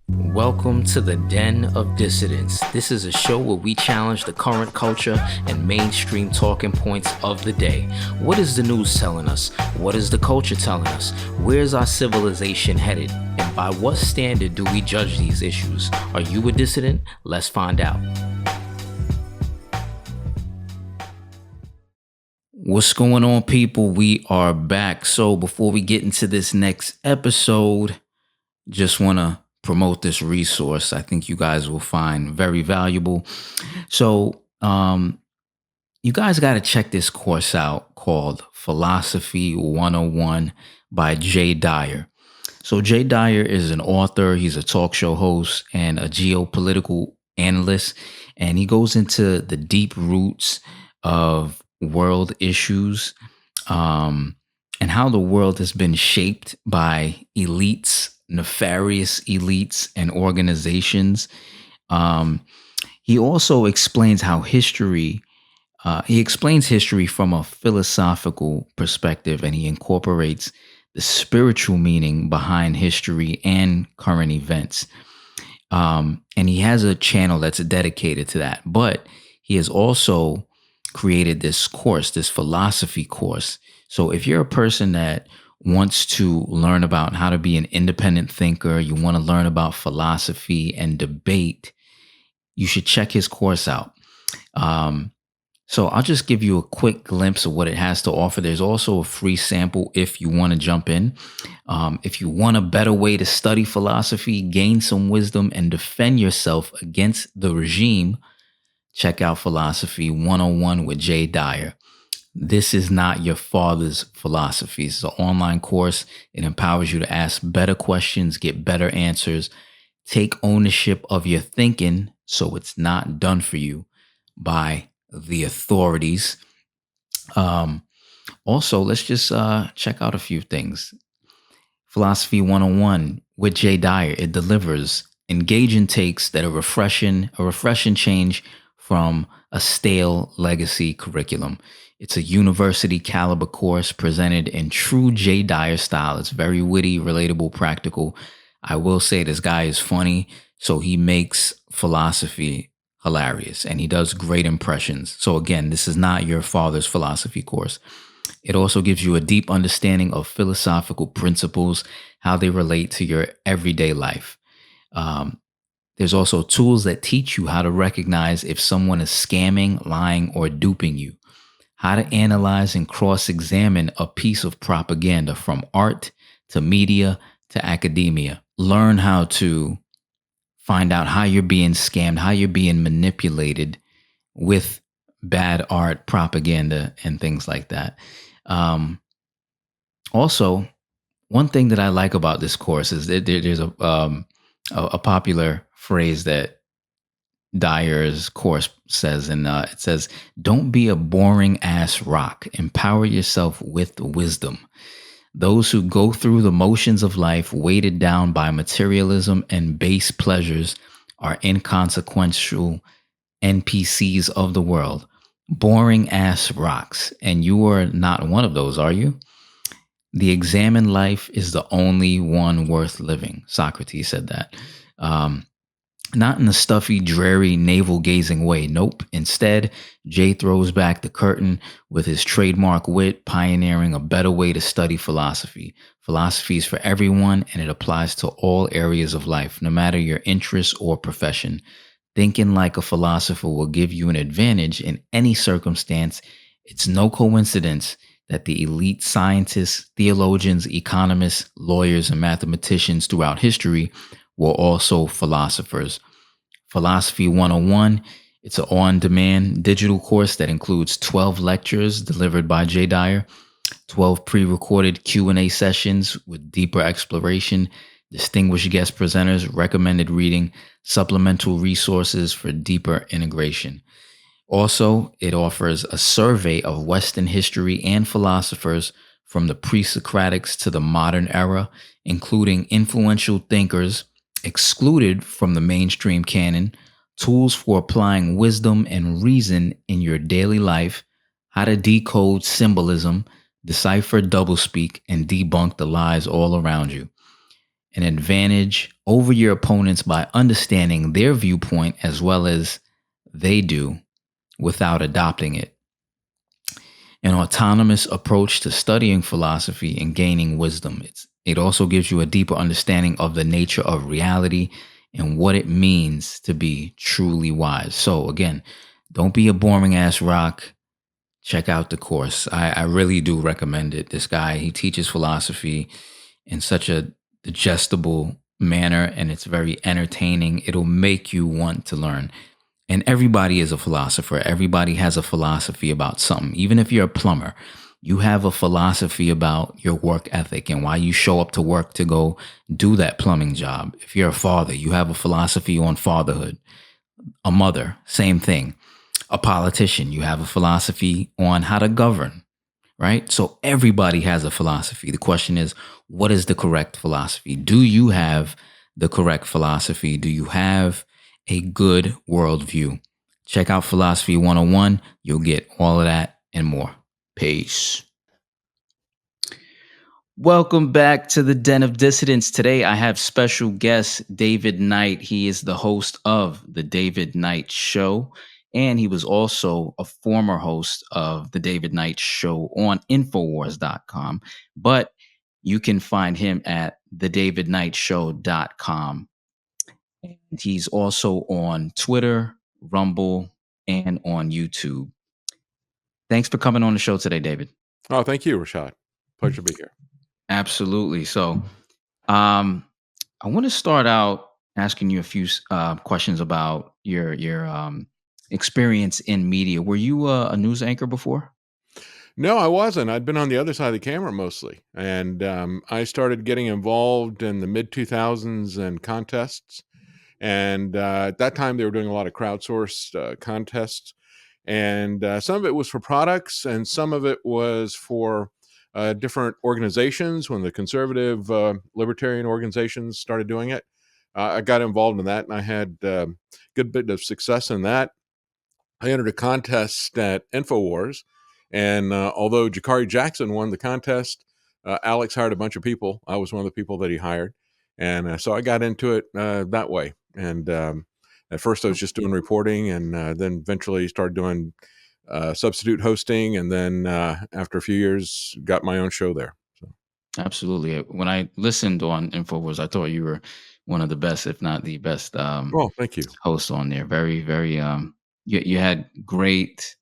Welcome to the Den of Dissidents. This is a show where we challenge the current culture and mainstream talking points of the day. What is the news telling us? What is the culture telling us? Where's our civilization headed? And by what standard do we judge these issues? Are you a dissident? Let's find out. What's going on, people? We are back. So before we get into this next episode, just want to promote this resource I think you guys will find very valuable. So you guys got to check this course out called Philosophy 101 by Jay Dyer. So Jay Dyer is an author, he's a talk show host and a geopolitical analyst, and he goes into the deep roots of world issues, and how the world has been shaped by elites, nefarious elites and organizations. He also explains how he explains history from a philosophical perspective, and he incorporates the spiritual meaning behind history and current events. And he has a channel that's dedicated to that. But he has also created this course, this philosophy course. So if you're a person that wants to learn about how to be an independent thinker, you want to learn about philosophy and debate, you should check his course out. So I'll just give you a quick glimpse of what it has to offer. There's also a free sample if you want to jump in. If you want a better way to study philosophy, gain some wisdom, and defend yourself against the regime, check out Philosophy 101 with Jay Dyer. This is not your father's philosophy. It's an online course. It empowers you to ask better questions, get better answers, take ownership of your thinking so it's not done for you by the authorities. Also, let's just check out a few things. Philosophy 101 with Jay Dyer. It delivers engaging takes that are refreshing change from a stale legacy curriculum. It's a university caliber course presented in true Jay Dyer style. It's very witty, relatable, practical. I will say this guy is funny, so he makes philosophy hilarious and he does great impressions. So again, this is not your father's philosophy course. It also gives you a deep understanding of philosophical principles, how they relate to your everyday life. There's also tools that teach you how to recognize if someone is scamming, lying, or duping you, how to analyze and cross-examine a piece of propaganda from art to media to academia. Learn how to find out how you're being scammed, how you're being manipulated with bad art, propaganda, and things like that. Also, one thing that I like about this course is that there's a popular phrase that Dyer's course says, and it says, "Don't be a boring ass rock. Empower yourself with wisdom. Those who go through the motions of life, weighted down by materialism and base pleasures, are inconsequential NPCs of the world. Boring ass rocks. And you are not one of those, are you? The examined life is the only one worth living." Socrates said that. Not in a stuffy, dreary, navel-gazing way. Nope. Instead, Jay throws back the curtain with his trademark wit, pioneering a better way to study philosophy. Philosophy is for everyone, and it applies to all areas of life, no matter your interest or profession. Thinking like a philosopher will give you an advantage in any circumstance. It's no coincidence that the elite scientists, theologians, economists, lawyers, and mathematicians throughout history were also philosophers. Philosophy 101, it's an on-demand digital course that includes 12 lectures delivered by Jay Dyer, 12 pre-recorded Q&A sessions with deeper exploration, distinguished guest presenters, recommended reading, supplemental resources for deeper integration. Also, it offers a survey of Western history and philosophers from the pre-Socratics to the modern era, including influential thinkers excluded from the mainstream canon, tools for applying wisdom and reason in your daily life, how to decode symbolism, decipher doublespeak, and debunk the lies all around you. an advantage over your opponents by understanding their viewpoint as well as they do without adopting it. An autonomous approach to studying philosophy and gaining wisdom. It also gives you a deeper understanding of the nature of reality and what it means to be truly wise. So, again, don't be a boring ass rock. Check out the course. I really do recommend it. This guy, he teaches philosophy in such a digestible manner and it's very entertaining. It'll make you want to learn. And everybody is a philosopher. Everybody has a philosophy about something. Even if you're a plumber, you have a philosophy about your work ethic and why you show up to work to go do that plumbing job. If you're a father, you have a philosophy on fatherhood. A mother, same thing. A politician, you have a philosophy on how to govern, right? So everybody has a philosophy. The question is, what is the correct philosophy? Do you have the correct philosophy? Do you have a good worldview? Check out Philosophy 101. You'll get all of that and more. Peace. Welcome back to the Den of Dissidents. Today I have special guest David Knight. He is the host of The David Knight Show, and he was also a former host of The David Knight Show on infowars.com. But you can find him at thedavidknightshow.com. And he's also on Twitter, Rumble, and on YouTube. Thanks for coming on the show today, David. Oh, thank you, Rashad. Pleasure to be here. Absolutely. So, I want to start out asking you a few questions about your experience in media. Were you a news anchor before? No, I wasn't. I'd been on the other side of the camera mostly, and I started getting involved in the mid 2000s and contests. And at that time, they were doing a lot of crowdsourced contests, and some of it was for products, and some of it was for different organizations. When the conservative libertarian organizations started doing it, I got involved in that, and I had a good bit of success in that. I entered a contest at Infowars, and although Jakari Jackson won the contest, Alex hired a bunch of people. I was one of the people that he hired, and so I got into it that way. And at first, I was just doing reporting, and then eventually started doing substitute hosting, and then after a few years, got my own show there. So. Absolutely. When I listened on Infowars, I thought you were one of the best, if not the best, Well, thank you. hosts on there. Very, very. You had great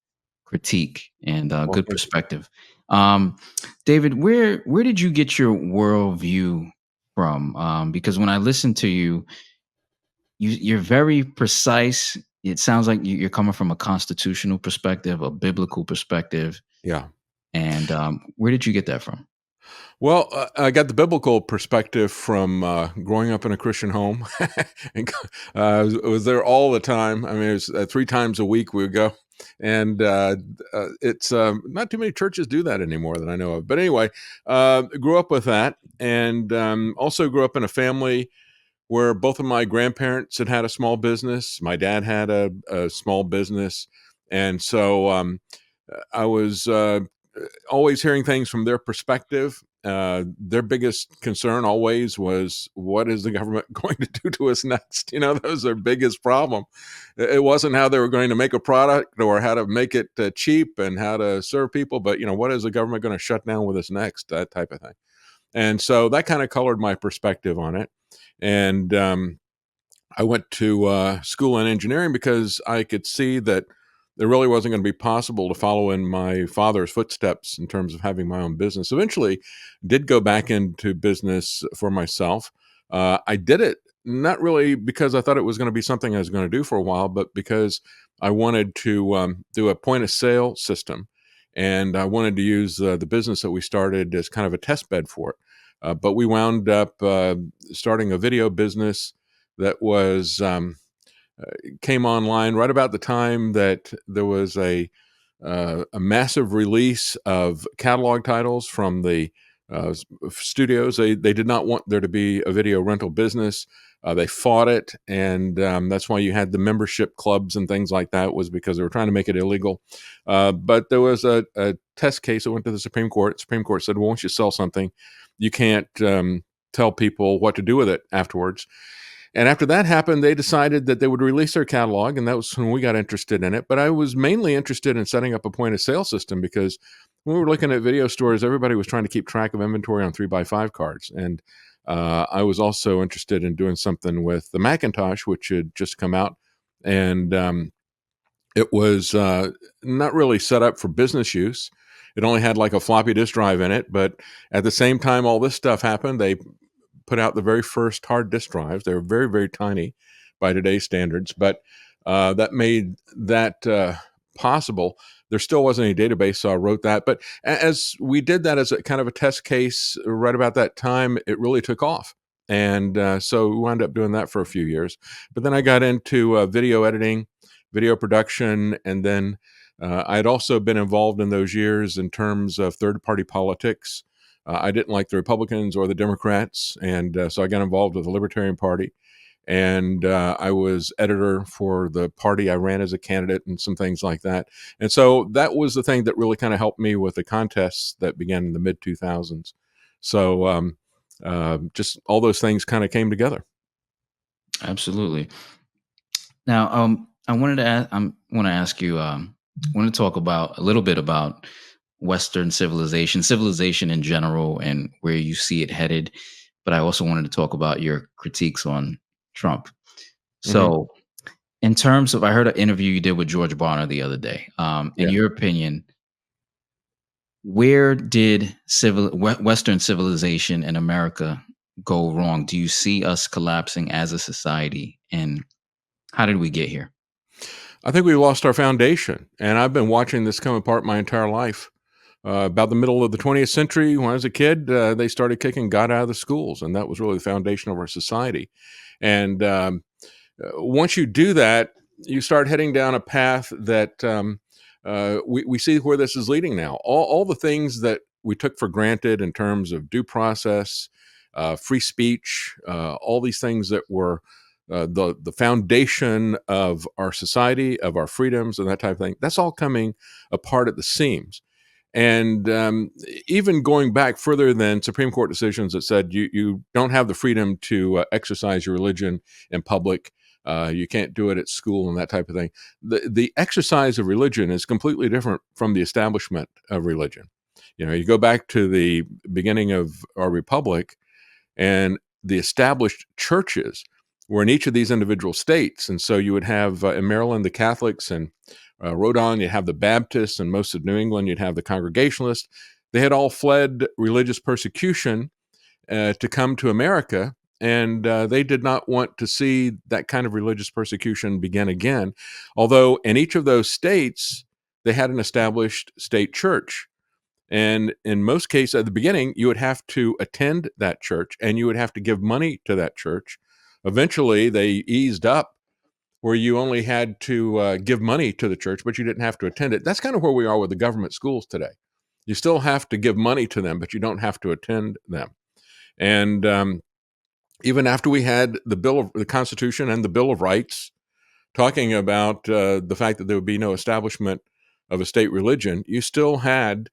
critique and Well, good thank you. perspective. Um, David, where did you get your worldview from? Because when I listen to you, you're very precise. It sounds like you're coming from a constitutional perspective, a biblical perspective, Yeah. and where did you get that from? Well, I got the biblical perspective from growing up in a Christian home, and was there all the time. I mean, it was 3 times a week we would go, and it's not too many churches do that anymore that I know of. But anyway, grew up with that, and also grew up in a family where both of my grandparents had a small business. My dad had a small business, and so I was always hearing things from their perspective. Their biggest concern always was, what is the government going to do to us next? That was their biggest problem. It wasn't how they were going to make a product or how to make it cheap and how to serve people, but what is the government going to shut down with us next? That type of thing. And so that kind of colored my perspective on it. And I went to school in engineering because I could see that it really wasn't going to be possible to follow in my father's footsteps in terms of having my own business. Eventually, did go back into business for myself. I did it not really because I thought it was going to be something I was going to do for a while, but because I wanted to do a point of sale system, and I wanted to use the business that we started as kind of a test bed for it. But we wound up starting a video business that was came online right about the time that there was a massive release of catalog titles from the studios. They did not want there to be a video rental business. They fought it, and that's why you had the membership clubs and things like that, was because they were trying to make it illegal. But there was a test case that went to the Supreme Court. The Supreme Court said, well, once you sell something, you can't tell people what to do with it afterwards. And after that happened, they decided that they would release their catalog, and that was when we got interested in it. But I was mainly interested in setting up a point of sale system because when we were looking at video stores, everybody was trying to keep track of inventory on 3x5 cards. And I was also interested in doing something with the Macintosh, which had just come out. And it was not really set up for business use. It only had like a floppy disk drive in it. But at the same time all this stuff happened, they put out the very first hard disk drives. They were very, very tiny by today's standards, but that made that possible. There still wasn't any database, so I wrote that. But as we did that as a kind of a test case right about that time, it really took off. And so we wound up doing that for a few years. But then I got into video editing, video production, and then I had also been involved in those years in terms of third-party politics. I didn't like the Republicans or the Democrats, and so I got involved with the Libertarian Party. And I was editor for the party I ran as a candidate and some things like that. And so that was the thing that really kind of helped me with the contests that began in the mid 2000s. So just all those things kind of came together. Absolutely. Now, I wanted to ask, want to ask you, want to talk about a little bit about Western civilization in general, and where you see it headed. But I also wanted to talk about your critiques on Trump. Hmm. So, in terms of, I heard an interview you did with George Barner the other day. In Yeah. your opinion, where did Western civilization in America go wrong? Do you see us collapsing as a society, and how did we get here? I think we lost our foundation, and I've been watching this come apart my entire life. About the middle of the 20th century, when I was a kid, they started kicking God out of the schools, and that was really the foundation of our society. And once you do that, you start heading down a path that we see where this is leading now. All the things that we took for granted in terms of due process, free speech, all these things that were the foundation of our society, of our freedoms, and that type of thing. That's all coming apart at the seams. And even going back further than Supreme Court decisions that said you don't have the freedom to exercise your religion in public, you can't do it at school and that type of thing. The exercise of religion is completely different from the establishment of religion. You know, you go back to the beginning of our republic, and the established churches were in each of these individual states. And so you would have in Maryland the Catholics, and Rhode Island you'd have the Baptists, and most of New England you'd have the Congregationalists. They had all fled religious persecution to come to America, and they did not want to see that kind of religious persecution begin again. Although in each of those states they had an established state church. And in most cases, at the beginning, you would have to attend that church and you would have to give money to that church. Eventually, they eased up where you only had to give money to the church, but you didn't have to attend it. That's kind of where we are with the government schools today. You still have to give money to them, but you don't have to attend them. And even after we had the Constitution and the Bill of Rights, talking about the fact that there would be no establishment of a state religion, you still had,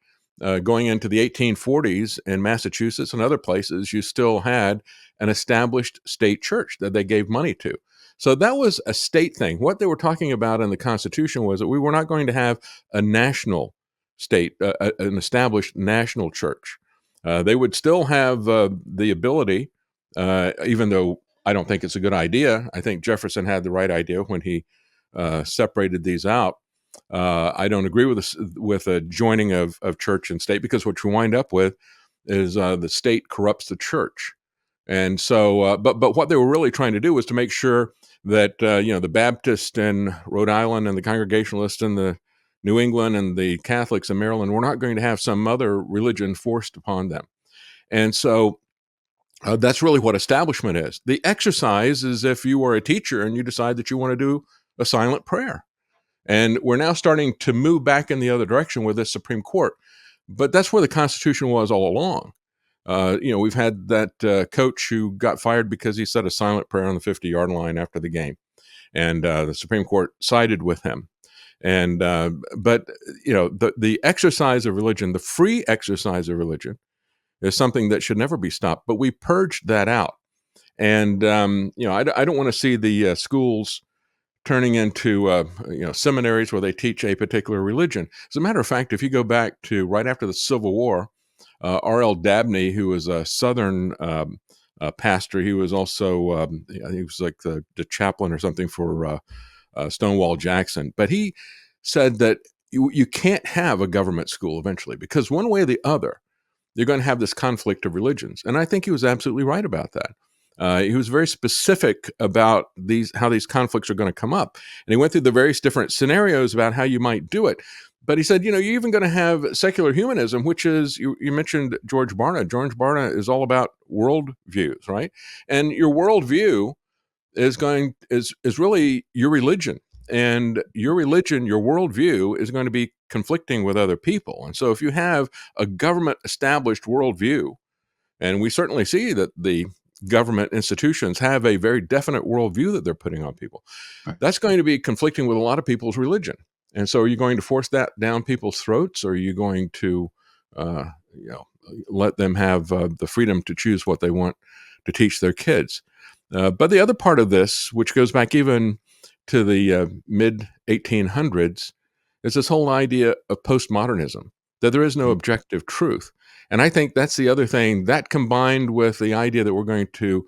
going into the 1840s in Massachusetts and other places, you still had an established state church that they gave money to. So that was a state thing. What they were talking about in the Constitution was that we were not going to have a national state, an established national church. They would still have the ability, even though I don't think it's a good idea. I think Jefferson had the right idea when he separated these out. I don't agree with a joining of church and state, because what you wind up with is the state corrupts the church. And so, but what they were really trying to do was to make sure that the Baptist in Rhode Island and the Congregationalists in the New England and the Catholics in Maryland were not going to have some other religion forced upon them. And so that's really what establishment is. The exercise is if you are a teacher and you decide that you want to do a silent prayer. And we're now starting to move back in the other direction with this Supreme Court. But that's where the Constitution was all along. We've had that coach who got fired because he said a silent prayer on the 50-yard line after the game. And the Supreme Court sided with him. And but the exercise of religion, the free exercise of religion, is something that should never be stopped. But we purged that out. And, I don't want to see the schools turning into seminaries where they teach a particular religion. As a matter of fact, if you go back to right after the Civil War, R.L. Dabney, who was a Southern pastor, he was also he was like the chaplain or something for Stonewall Jackson. But he said that you can't have a government school eventually, because one way or the other, you're going to have this conflict of religions. And I think he was absolutely right about that. He was very specific about how these conflicts are going to come up. And he went through the various different scenarios about how you might do it. But he said, you're even going to have secular humanism, which is, you mentioned George Barna. George Barna is all about world views, right? And your worldview is really your religion. And your religion, your worldview is going to be conflicting with other people. And so if you have a government established worldview, and we certainly see that the government institutions have a very definite worldview that they're putting on people, Right. that's going to be conflicting with a lot of people's religion. And so are you going to force that down people's throats, or are you going to uh, let them have the freedom to choose what they want to teach their kids? But the other part of this, which goes back even to the mid 1800s, is this whole idea of postmodernism, that there is no Mhm. objective truth. And I think that's the other thing that, combined with the idea that we're going to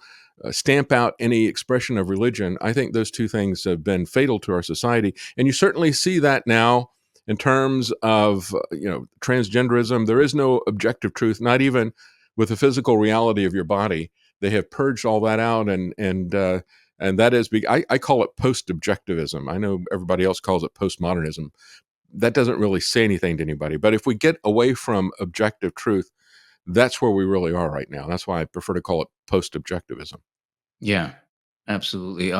stamp out any expression of religion, I think those two things have been fatal to our society. And you certainly see that now in terms of transgenderism. There is no objective truth, not even with the physical reality of your body. They have purged all that out, and that is I call it post-objectivism. I know everybody else calls it postmodernism. That doesn't really say anything to anybody. But if we get away from objective truth, that's where we really are right now. That's why I prefer to call it post-objectivism. Yeah, absolutely.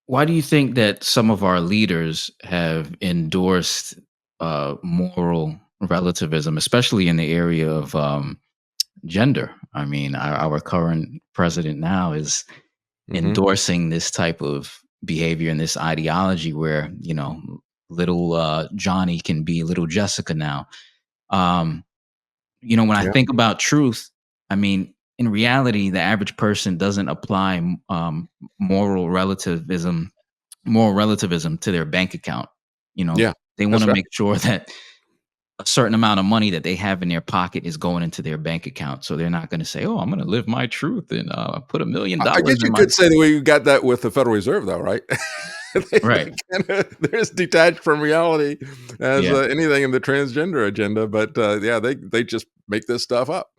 Why do you think that some of our leaders have endorsed moral relativism, especially in the area of gender? I mean, our current president now is Hmm. endorsing this type of behavior and this ideology where, little Johnny can be little Jessica now. Um, when I Yeah. think about truth, I mean, in reality, the average person doesn't apply moral relativism moral relativism to their bank account. You know, Yeah. they want That's to right. make sure that a certain amount of money that they have in their pocket is going into their bank account. So they're not going to say, "Oh, I'm going to live my truth and put $1 million I guess in you my." could say the way you got that with the Federal Reserve, though, right? Right. They're as detached from reality as Yeah. anything in the transgender agenda. But yeah, they just make this stuff up.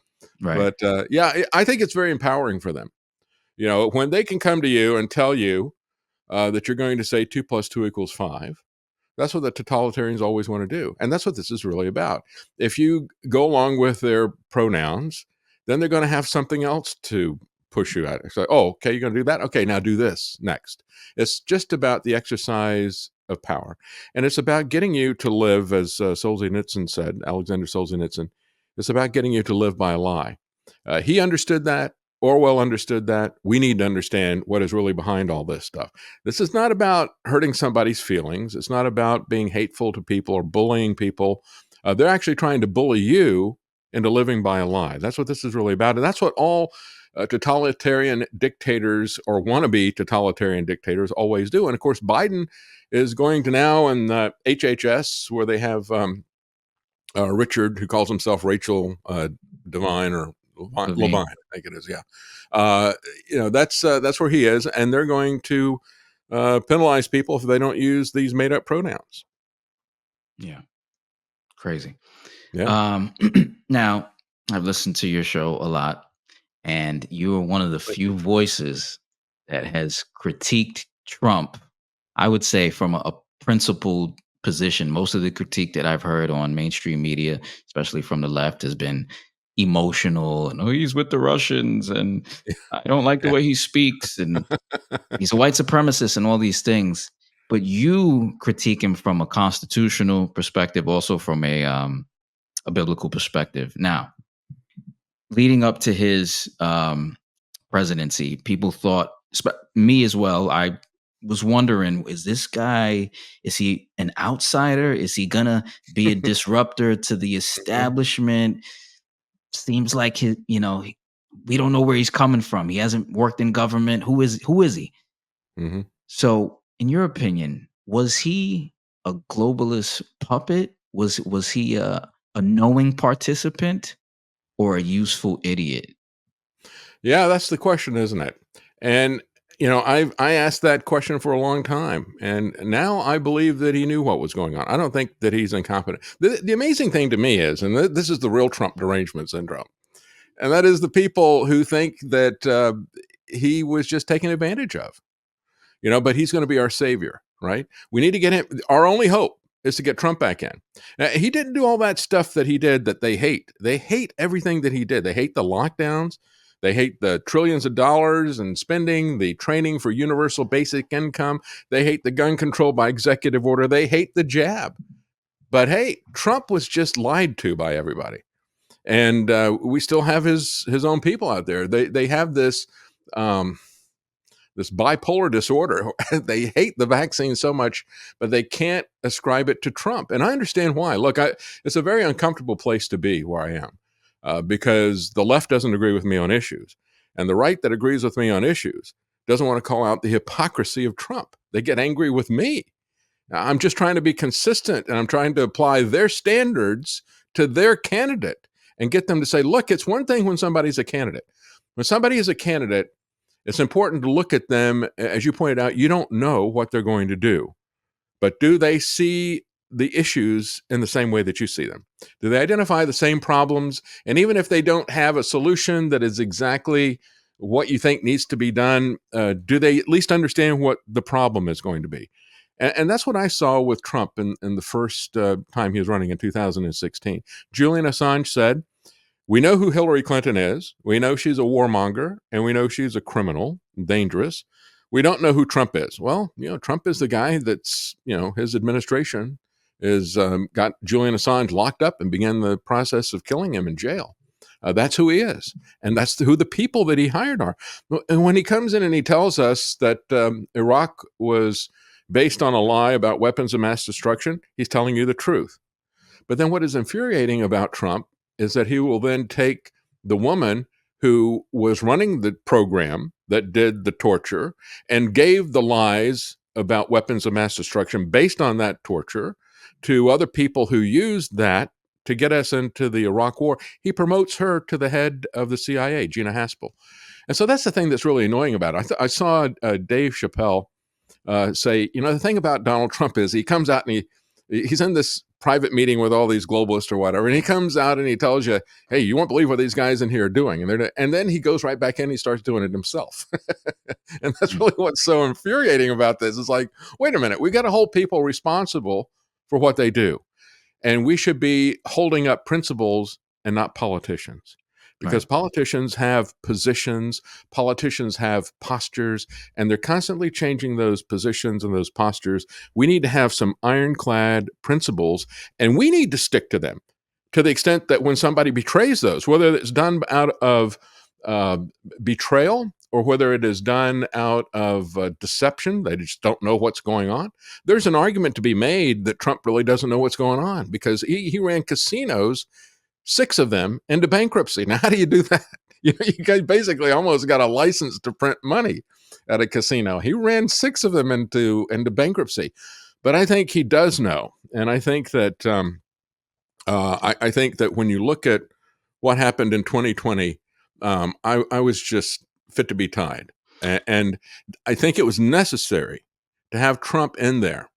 Right. But yeah, I think it's very empowering for them. When they can come to you and tell you that you're going to say 2 + 2 = 5. That's what the totalitarians always want to do. And that's what this is really about. If you go along with their pronouns, then they're going to have something else to push you at. It's like, oh, okay, you're going to do that? Okay, now do this next. It's just about the exercise of power. And it's about getting you to live, as Solzhenitsyn said, Alexander Solzhenitsyn, it's about getting you to live by a lie. He understood that. Orwell understood that. We need to understand what is really behind all this stuff. This is not about hurting somebody's feelings. It's not about being hateful to people or bullying people. They're actually trying to bully you into living by a lie. That's what this is really about. And that's what all totalitarian dictators or wannabe totalitarian dictators always do. And of course, Biden is going to now in the HHS, where they have Richard, who calls himself Rachel Devine or Levine. Levine, I think it is. Yeah, uh, that's where he is, and they're going to penalize people if they don't use these made up pronouns. Yeah. Crazy. Yeah. Um, now, I've listened to your show a lot, and you are one of the Thank you. few voices that has critiqued Trump, I would say, from a principled position. Most of the critique that I've heard on mainstream media, especially from the left, has been emotional and, oh, he's with the Russians and I don't like the Yeah. way he speaks and he's a white supremacist and all these things. But you critique him from a constitutional perspective, also from a biblical perspective. Now, leading up to his presidency, people thought, me as well, I was wondering, is this guy, is he an outsider? Is he gonna be a disruptor to the Mhm. establishment? seems like we don't know where he's coming from. He hasn't worked in government. Who is he? Mhm. So, in your opinion, was he a globalist puppet? Was he a knowing participant or a useful idiot? Yeah, that's the question, isn't it? And I asked that question for a long time, and now I believe that he knew what was going on. I don't think that he's incompetent. The amazing thing to me is, and this is the real Trump derangement syndrome, and that is the people who think that he was just taken advantage of. But he's going to be our savior, right? We need to get him. Our only hope is to get Trump back in. Now, he didn't do all that stuff that he did that they hate. They hate everything that he did. They hate the lockdowns. They hate the trillions of dollars in spending, the training for universal basic income. They hate the gun control by executive order. They hate the jab. But hey, Trump was just lied to by everybody, and we still have his own people out there. They have um, this bipolar disorder. They hate the vaccine so much, but they can't ascribe it to Trump. And I understand why. Look, it's a very uncomfortable place to be where I am because the left doesn't agree with me on issues. And the right that agrees with me on issues doesn't want to call out the hypocrisy of Trump. They get angry with me. I'm just trying to be consistent and I'm trying to apply their standards to their candidate and get them to say, look, it's one thing when somebody's a candidate. When somebody is a candidate, it's important to look at them. As you pointed out, you don't know what they're going to do, but do they see the issues in the same way that you see them? Do they identify the same problems? And even if they don't have a solution that is exactly what you think needs to be done, do they at least understand what the problem is going to be? And that's what I saw with Trump in the first time he was running in 2016. Julian Assange said, we know who Hillary Clinton is. We know she's a warmonger, and we know she's a criminal, dangerous. We don't know who Trump is. Well, Trump is the guy that's, his administration is got Julian Assange locked up and began the process of killing him in jail. That's who he is, and that's who the people that he hired are. And when he comes in and he tells us that Iraq was based on a lie about weapons of mass destruction, he's telling you the truth. But then what is infuriating about Trump is that he will then take the woman who was running the program that did the torture and gave the lies about weapons of mass destruction based on that torture to other people who used that to get us into the Iraq war. He promotes her to the head of the CIA, Gina Haspel. And so that's the thing that's really annoying about it. I saw Dave Chappelle say, the thing about Donald Trump is he comes out and he's in this private meeting with all these globalists or whatever, and he comes out and he tells you, "Hey, you won't believe what these guys in here are doing," and then he goes right back in and he starts doing it himself. And that's really what's so infuriating about this. It's like, wait a minute, we got to hold people responsible for what they do, and we should be holding up principles and not politicians. Right. Because politicians have positions, politicians have postures, and they're constantly changing those positions and those postures. We need to have some ironclad principles, and we need to stick to them to the extent that when somebody betrays those, whether it's done out of uh, betrayal or whether it is done out of deception, they just don't know what's going on. There's an argument to be made that Trump really doesn't know what's going on because he ran casinos, 6 of them, into bankruptcy. Now, how do you do that? You guys basically almost got a license to print money at a casino. He ran 6 of them into bankruptcy. But I think he does know, and I think that I think that when you look at what happened in 2020, I was just fit to be tied, and I think it was necessary to have Trump in there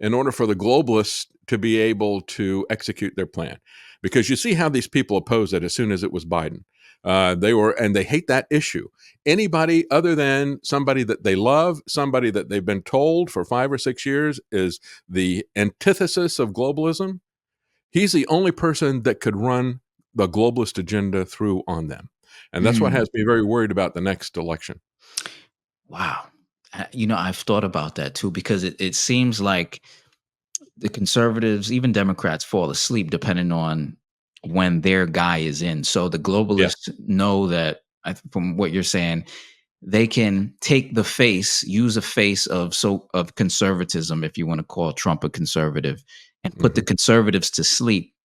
in order for the globalists to be able to execute their plan, because you see how these people opposed it as soon as it was Biden. They hate that issue. Anybody other than somebody that they love, somebody that they've been told for 5 or 6 years is the antithesis of globalism. He's the only person that could run the globalist agenda through on them. And that's what Mm, has me very worried about the next election. wow. I've thought about that too because it seems like the conservatives, even Democrats, fall asleep depending on when their guy is in. So the Yeah. globalists know that, from what you're saying, they can take the face, use a face of conservatism, if you want to call Trump a conservative, and put the Mhm. conservatives to sleep,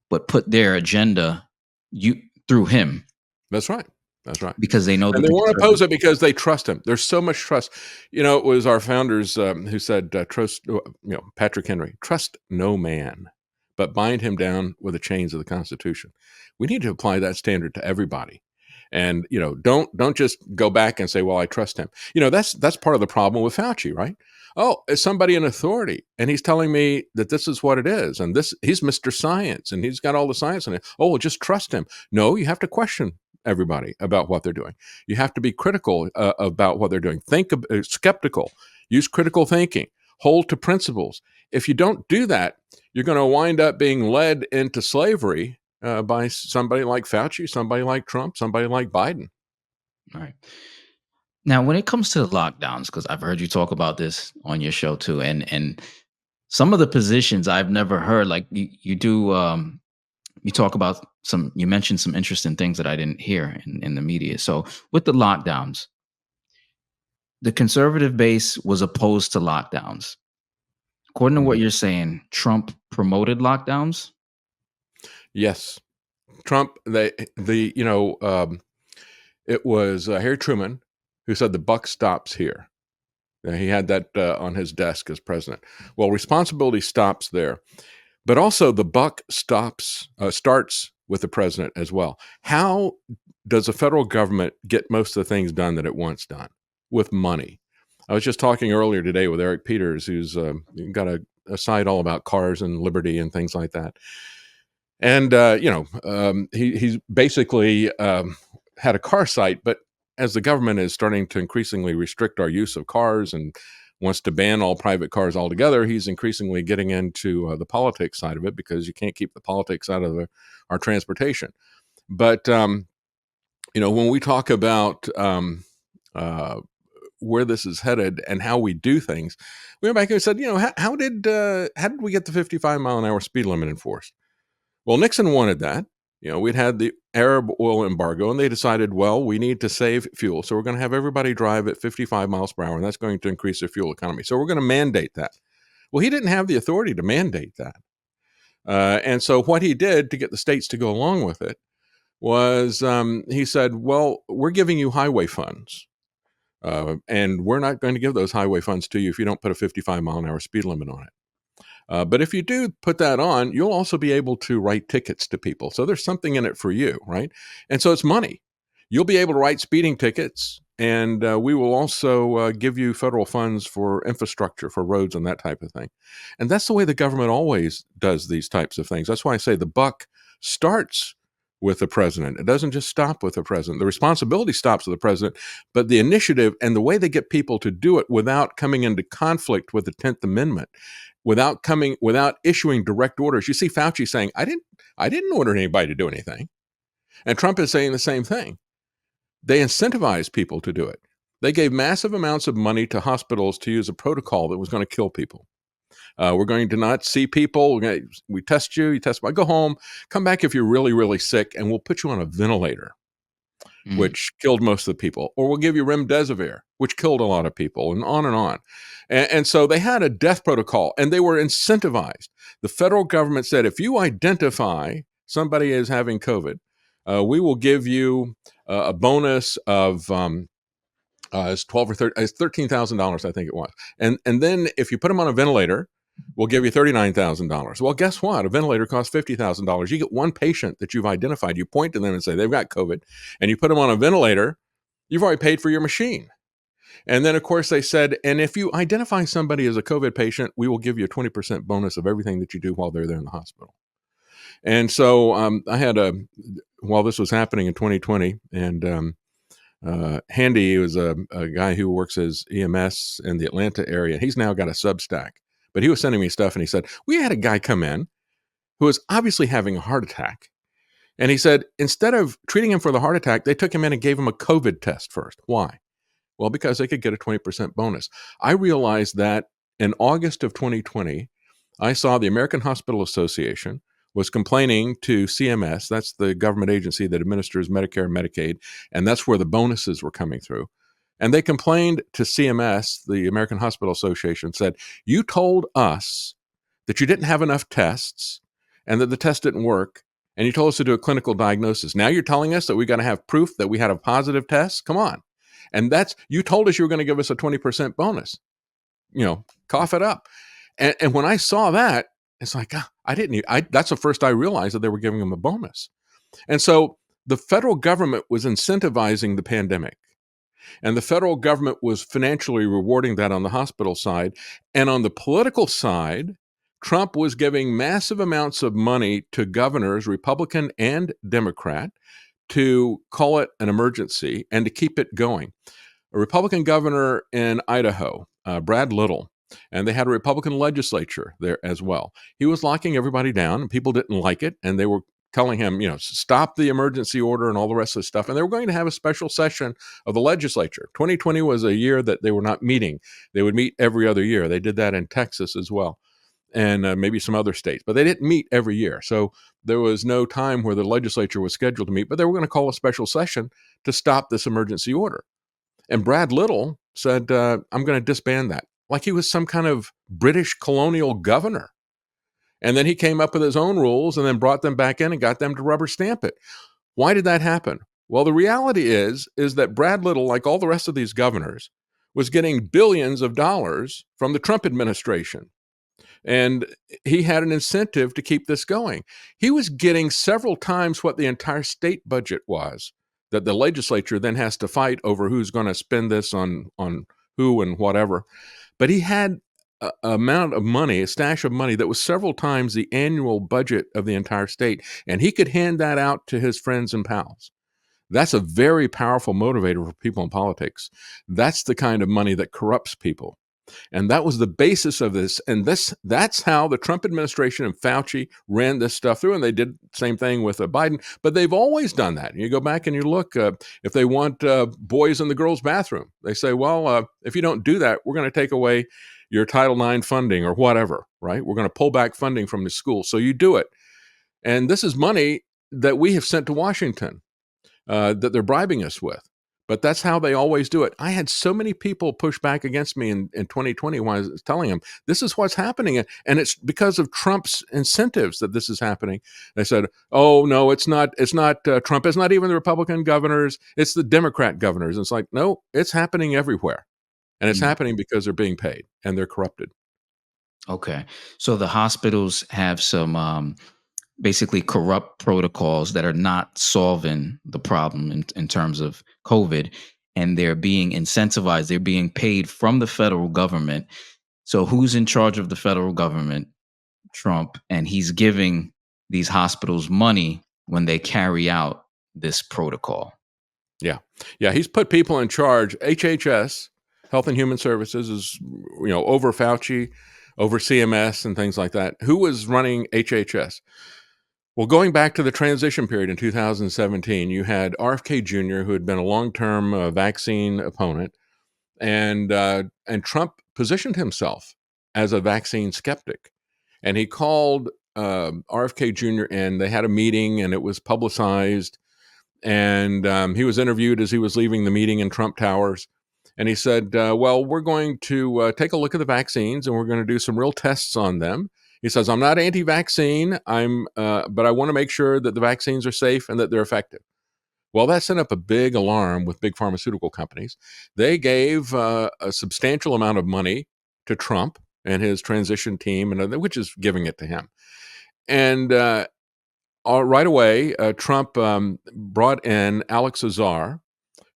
but put their agenda, you through him That's right. That's right. because they know And that they the won't conservative. oppose it because they trust him. There's so much trust. It was our founders who said, "Trust." Patrick Henry, trust no man, but bind him down with the chains of the Constitution. We need to apply that standard to everybody, and don't just go back and say, "Well, I trust him." That's part of the problem with Fauci, right? Oh, it's somebody in authority, and he's telling me that this is what it is, and he's Mr. Science, and he's got all the science in it. Oh, well, just trust him. No, you have to question everybody about what they're doing. You have to be critical about what they're doing. Skeptical. Use critical thinking. Hold to principles. If you don't do that, you're going to wind up being led into slavery by somebody like Fauci, somebody like Trump, somebody like Biden. All right. Now, when it comes to the lockdowns, because I've heard you talk about this on your show too, and some of the positions I've never heard, like you do, you talk about you mentioned some interesting things that I didn't hear in the media. So with the lockdowns, the conservative base was opposed to lockdowns. According to what Mhm. you're saying, Trump promoted lockdowns. Yes, Trump. It was Harry Truman who said the buck stops here. He had that on his desk as president. Well, responsibility stops there. But also the buck starts with the president as well. How does the federal government get most of the things done that it wants done? With money. I was just talking earlier today with Eric Peters, who's got a site all about cars and liberty and things like that. And he's basically had a car site, but as the government is starting to increasingly restrict our use of cars and wants to ban all private cars altogether, he's increasingly getting into the politics side of it because you can't keep the politics out of our transportation. But when we talk about uh, where this is headed and how we do things, we went back and said, how did we get the 55-mile-an-hour speed limit enforced? Well, Nixon wanted that. We'd had the Arab oil embargo, and they decided, well, we need to save fuel. So we're going to have everybody drive at 55 miles per hour, and that's going to increase their fuel economy. So we're going to mandate that. Well, he didn't have the authority to mandate that. And so what he did to get the states to go along with it was he said, well, we're giving you highway funds. And we're not going to give those highway funds to you if you don't put a 55-mile-an-hour speed limit on it. But if you do put that on, you'll also be able to write tickets to people. So there's something in it for you, right? And so it's money. You'll be able to write speeding tickets, and we will also give you federal funds for infrastructure, for roads and that type of thing. And that's the way the government always does these types of things. That's why I say the buck starts with the president. It doesn't just stop with the president. The responsibility stops with the president, but the initiative and the way they get people to do it without coming into conflict with the 10th Amendment, without issuing direct orders. You see Fauci saying, I didn't order anybody to do anything. And Trump is saying the same thing. They incentivize people to do it. They gave massive amounts of money to hospitals to use a protocol that was going to kill people. We're going to not see people. We test you, go home, come back if you're really, really sick, and we'll put you on a ventilator, Mm. which killed most of the people. Or we'll give you remdesivir, which killed a lot of people, and on and on. And so they had a death protocol, and they were incentivized. The federal government said, if you identify somebody as having COVID, we will give you a bonus of it's $13,000, I think it was. And then if you put them on a ventilator, we'll give you $39,000. Well, guess what? A ventilator costs $50,000. You get one patient that you've identified. You point to them and say they've got COVID, and you put them on a ventilator. You've already paid for your machine. And then, of course, they said, and if you identify somebody as a COVID patient, we will give you a 20% bonus of everything that you do while they're there in the hospital. And so while this was happening in 2020, and Handy was a guy who works as EMS in the Atlanta area. He's now got a Substack, but he was sending me stuff, and he said, we had a guy come in who was obviously having a heart attack. And he said, instead of treating him for the heart attack, they took him in and gave him a COVID test first. Why? Well, because they could get a 20% bonus. I realized that in August of 2020, I saw the American Hospital Association was complaining to CMS, that's the government agency that administers Medicare and Medicaid, and that's where the bonuses were coming through. And they complained to CMS, the American Hospital Association, said, you told us that you didn't have enough tests and that the test didn't work, and you told us to do a clinical diagnosis. Now you're telling us that we got to have proof that we had a positive test? Come on. And you told us you were going to give us a 20% bonus. Cough it up. And when I saw that, it's like, that's the first I realized that they were giving them a bonus. And so the federal government was incentivizing the pandemic. And the federal government was financially rewarding that on the hospital side. And on the political side, Trump was giving massive amounts of money to governors, Republican and Democrat, to call it an emergency and to keep it going. A Republican governor in Idaho, Brad Little, and they had a Republican legislature there as well. He was locking everybody down, and people didn't like it, and they were telling him, stop the emergency order and all the rest of the stuff. And they were going to have a special session of the legislature. 2020 was a year that they were not meeting. They would meet every other year. They did that in Texas as well, and maybe some other states, but they didn't meet every year. So there was no time where the legislature was scheduled to meet, but they were going to call a special session to stop this emergency order. And Brad Little said, I'm going to disband that, like he was some kind of British colonial governor. And then he came up with his own rules and then brought them back in and got them to rubber stamp it. Why did that happen? Well, the reality is that Brad Little, like all the rest of these governors, was getting billions of dollars from the Trump administration. And he had an incentive to keep this going. He was getting several times what the entire state budget was, that the legislature then has to fight over who's going to spend this on who and whatever. But he had an amount of money, a stash of money that was several times the annual budget of the entire state. And he could hand that out to his friends and pals. That's a very powerful motivator for people in politics. That's the kind of money that corrupts people. And that was the basis of this. And that's how the Trump administration and Fauci ran this stuff through. And they did the same thing with Biden. But they've always done that. You go back and you look, if they want boys in the girls' bathroom, they say, well, if you don't do that, we're going to take away your Title IX funding or whatever, right? We're going to pull back funding from the school. So you do it. And this is money that we have sent to Washington that they're bribing us with. But that's how they always do it. I had so many people push back against me in 2020 when I was telling them, this is what's happening. And it's because of Trump's incentives that this is happening. They said, oh, no, it's not Trump. It's not even the Republican governors. It's the Democrat governors. And it's like, no, it's happening everywhere. And it's happening because they're being paid and they're corrupted. Okay. So the hospitals have some basically corrupt protocols that are not solving the problem in terms of COVID, and they're being incentivized. They're being paid from the federal government. So who's in charge of the federal government? Trump, and he's giving these hospitals money when they carry out this protocol. Yeah. He's put people in charge. HHS, Health and Human Services, is over Fauci, over CMS, and things like that. Who was running HHS? Well, going back to the transition period in 2017, you had RFK Jr., who had been a long-term vaccine opponent, and Trump positioned himself as a vaccine skeptic, and he called RFK Jr. in. They had a meeting, and it was publicized. And he was interviewed as he was leaving the meeting in Trump Towers. And he said, well, we're going to take a look at the vaccines and we're going to do some real tests on them. He says, I'm not anti-vaccine, but I want to make sure that the vaccines are safe and that they're effective. Well, that sent up a big alarm with big pharmaceutical companies. They gave a substantial amount of money to Trump and his transition team, which is giving it to him. And right away, Trump brought in Alex Azar,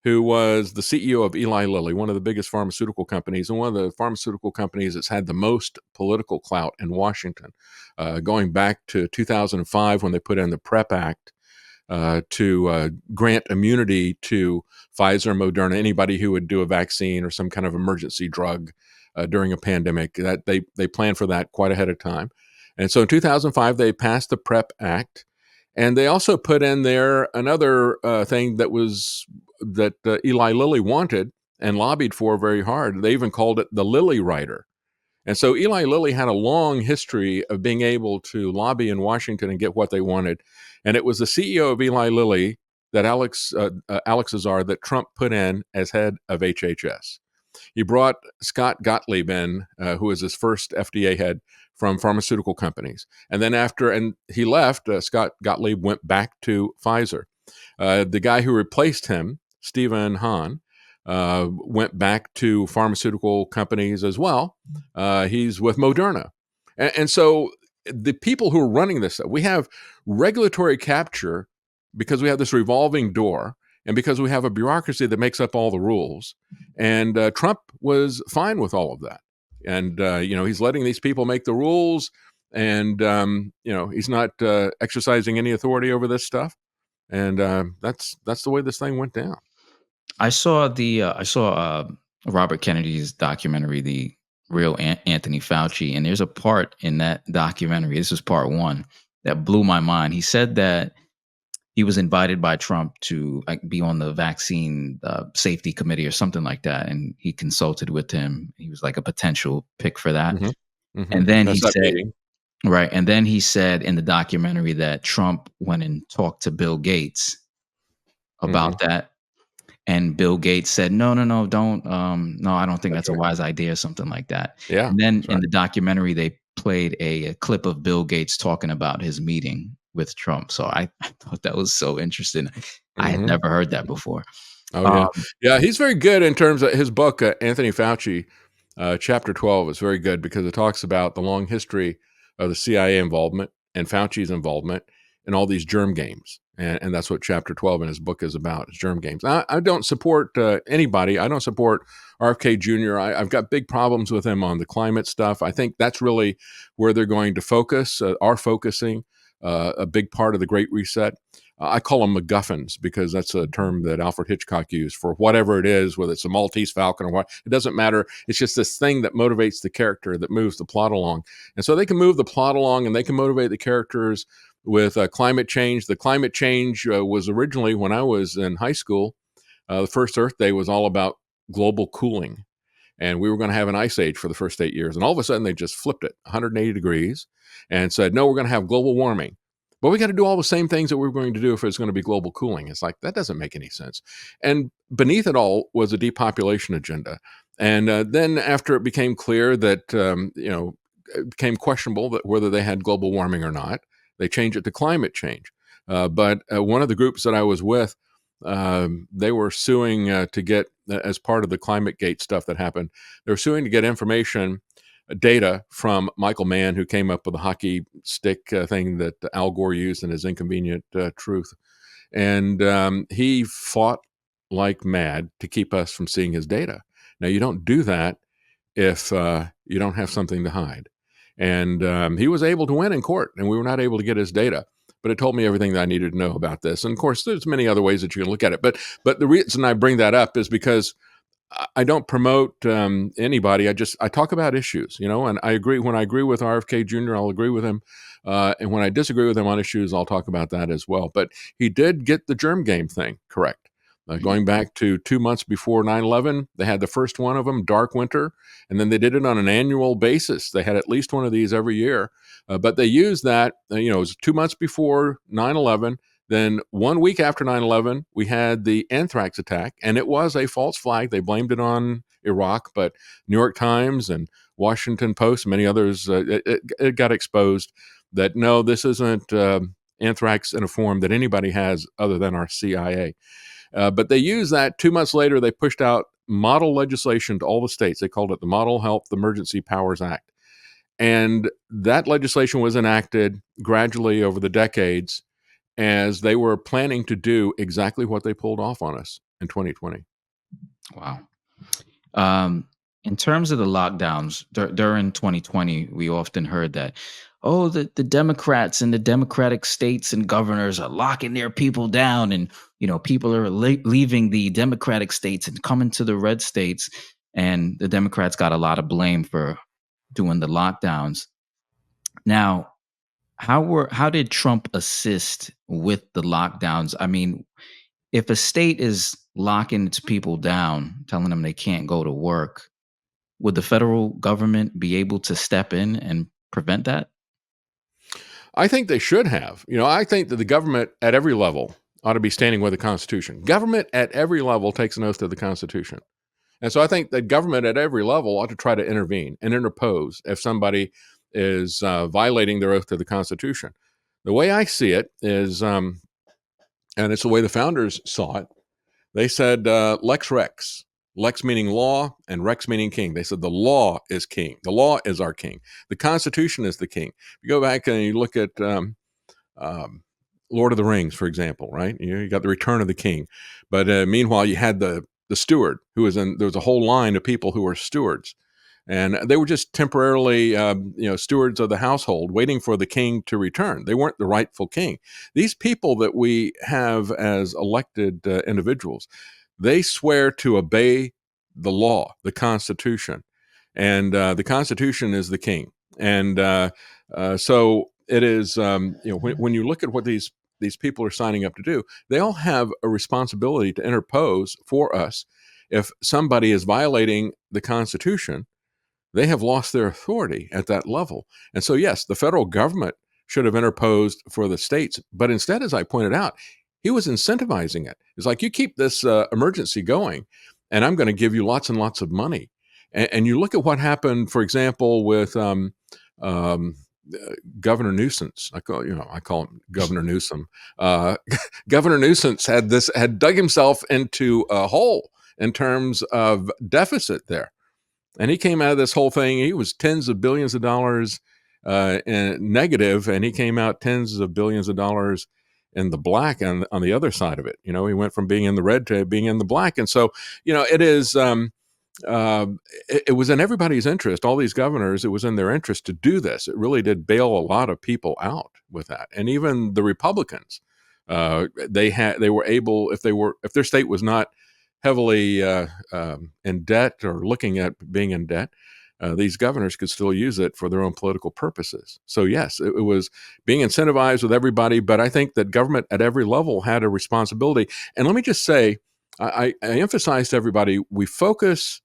who was the CEO of Eli Lilly, one of the biggest pharmaceutical companies, and one of the pharmaceutical companies that's had the most political clout in Washington, going back to 2005 when they put in the PrEP Act to grant immunity to Pfizer, Moderna, anybody who would do a vaccine or some kind of emergency drug during a pandemic. That they planned for that quite ahead of time. And so in 2005, they passed the PrEP Act. And they also put in there another thing that Eli Lilly wanted and lobbied for very hard. They even called it the Lilly Rider. And so Eli Lilly had a long history of being able to lobby in Washington and get what they wanted. And it was the CEO of Eli Lilly, that Alex Azar, that Trump put in as head of HHS. He brought Scott Gottlieb in, who was his first FDA head from pharmaceutical companies. And then and he left, Scott Gottlieb went back to Pfizer. The guy who replaced him, Stephen Hahn, went back to pharmaceutical companies as well. He's with Moderna. And so the people who are running this, we have regulatory capture because we have this revolving door and because we have a bureaucracy that makes up all the rules. And Trump was fine with all of that. And, he's letting these people make the rules. And, he's not exercising any authority over this stuff. And that's the way this thing went down. I saw Robert Kennedy's documentary, The Real Anthony Fauci, and there's a part in that documentary. This is part one that blew my mind. He said that he was invited by Trump to be on the vaccine safety committee or something like that, and he consulted with him. He was like a potential pick for that, and then he That's that said, meeting. right, and then he said in the documentary that Trump went and talked to Bill Gates Hmm. about that. And Bill Gates said, "No, no, no, don't. No, I don't think That's that's a right. wise idea," or something like that. Yeah, And then that's in right. the documentary, they played a clip of Bill Gates talking about his meeting with Trump. So I thought that was so interesting. I had Hmm. never heard that before. Oh yeah, Um, yeah. He's very good in terms of his book, Anthony Fauci, chapter 12 is very good because it talks about the long history of the CIA involvement and Fauci's involvement in all these germ games, and that's what chapter 12 in his book is about: is germ games. I don't support anybody. I don't support RFK Jr. I've got big problems with him on the climate stuff. I think that's really where they're going to focus, are focusing a big part of the Great Reset. I call them MacGuffins because that's a term that Alfred Hitchcock used for whatever it is, whether it's a Maltese Falcon or what. It doesn't matter. It's just this thing that motivates the character, that moves the plot along. And so they can move the plot along and they can motivate the characters with climate change. The climate change was originally when I was in high school. The first Earth Day was all about global cooling, and we were going to have an ice age for the first 8 years. And all of a sudden, they just flipped it 180 degrees and said, no, we're going to have global warming. But we got to do all the same things that we were going to do if it's going to be global cooling. It's like, that doesn't make any sense. And beneath it all was a depopulation agenda. And then after it became clear that, it became questionable that whether they had global warming or not, they changed it to climate change. But one of the groups that I was with, they were suing to get, as part of the climate gate stuff that happened, they were suing to get information, data from Michael Mann, who came up with the hockey stick thing that Al Gore used in his Inconvenient Truth. And he fought like mad to keep us from seeing his data. Now, you don't do that if you don't have something to hide. And he was able to win in court, and we were not able to get his data. But it told me everything that I needed to know about this. And of course, there's many other ways that you can look at it. But the reason I bring that up is because I don't promote anybody. I talk about issues, and I agree. When I agree with RFK Jr., I'll agree with him, and when I disagree with him on issues, I'll talk about that as well. But he did get the germ game thing correct. Going back to 2 months before 9/11, they had the first one of them, Dark Winter, and then they did it on an annual basis. They had at least one of these every year, but they used that. It was 2 months before 9/11. Then 1 week after 9/11, we had the anthrax attack, and it was a false flag. They blamed it on Iraq, but New York Times and Washington Post, many others, it got exposed that no, this isn't anthrax in a form that anybody has other than our CIA. But they used that 2 months later. They pushed out model legislation to all the states. They called it the Model Health Emergency Powers Act. And that legislation was enacted gradually over the decades as they were planning to do exactly what they pulled off on us in 2020. wow. Um, in terms of the lockdowns during 2020, we often heard that, oh, the Democrats and the Democratic states and governors are locking their people down, and people are leaving the Democratic states and coming to the red states, and the Democrats got a lot of blame for doing the lockdowns. Now, how did Trump assist with the lockdowns? I mean, if a state is locking its people down, telling them they can't go to work, would the federal government be able to step in and prevent that? I think they should have. I think that the government at every level ought to be standing with the Constitution. Government at every level takes an oath to the Constitution. And so I think that government at every level ought to try to intervene and interpose if somebody is violating their oath to the Constitution. The way I see it is, and it's the way the founders saw it, they said lex rex. Lex meaning law and rex meaning king. They said the law is king. The law is our king. The Constitution is the king. If you go back and you look at um, Lord of the Rings, for example, right? You got the Return of the King, but meanwhile you had the steward who was in. There was a whole line of people who were stewards, and they were just temporarily, stewards of the household, waiting for the king to return. They weren't the rightful king. These people that we have as elected individuals, they swear to obey the law, the Constitution, and the Constitution is the king. And so it is. When you look at what these people are signing up to do, they all have a responsibility to interpose for us. If somebody is violating the Constitution, they have lost their authority at that level. And so, yes, the federal government should have interposed for the states. But instead, as I pointed out, he was incentivizing it. It's like, you keep this emergency going, and I'm going to give you lots and lots of money. And you look at what happened, for example, with um, Governor Nuisance. I call him Governor Newsom. Governor Nuisance had dug himself into a hole in terms of deficit there, and he came out of this whole thing. He was tens of billions of dollars in negative, and he came out tens of billions of dollars in the black on the other side of it. He went from being in the red to being in the black. And so, it is. It was in everybody's interest. All these governors, it was in their interest to do this. It really did bail a lot of people out with that, and even the Republicans, they were able, if their state was not heavily in debt or looking at being in debt, these governors could still use it for their own political purposes. So yes, it was being incentivized with everybody, but I think that government at every level had a responsibility. And let me just say, I emphasize to everybody, we focus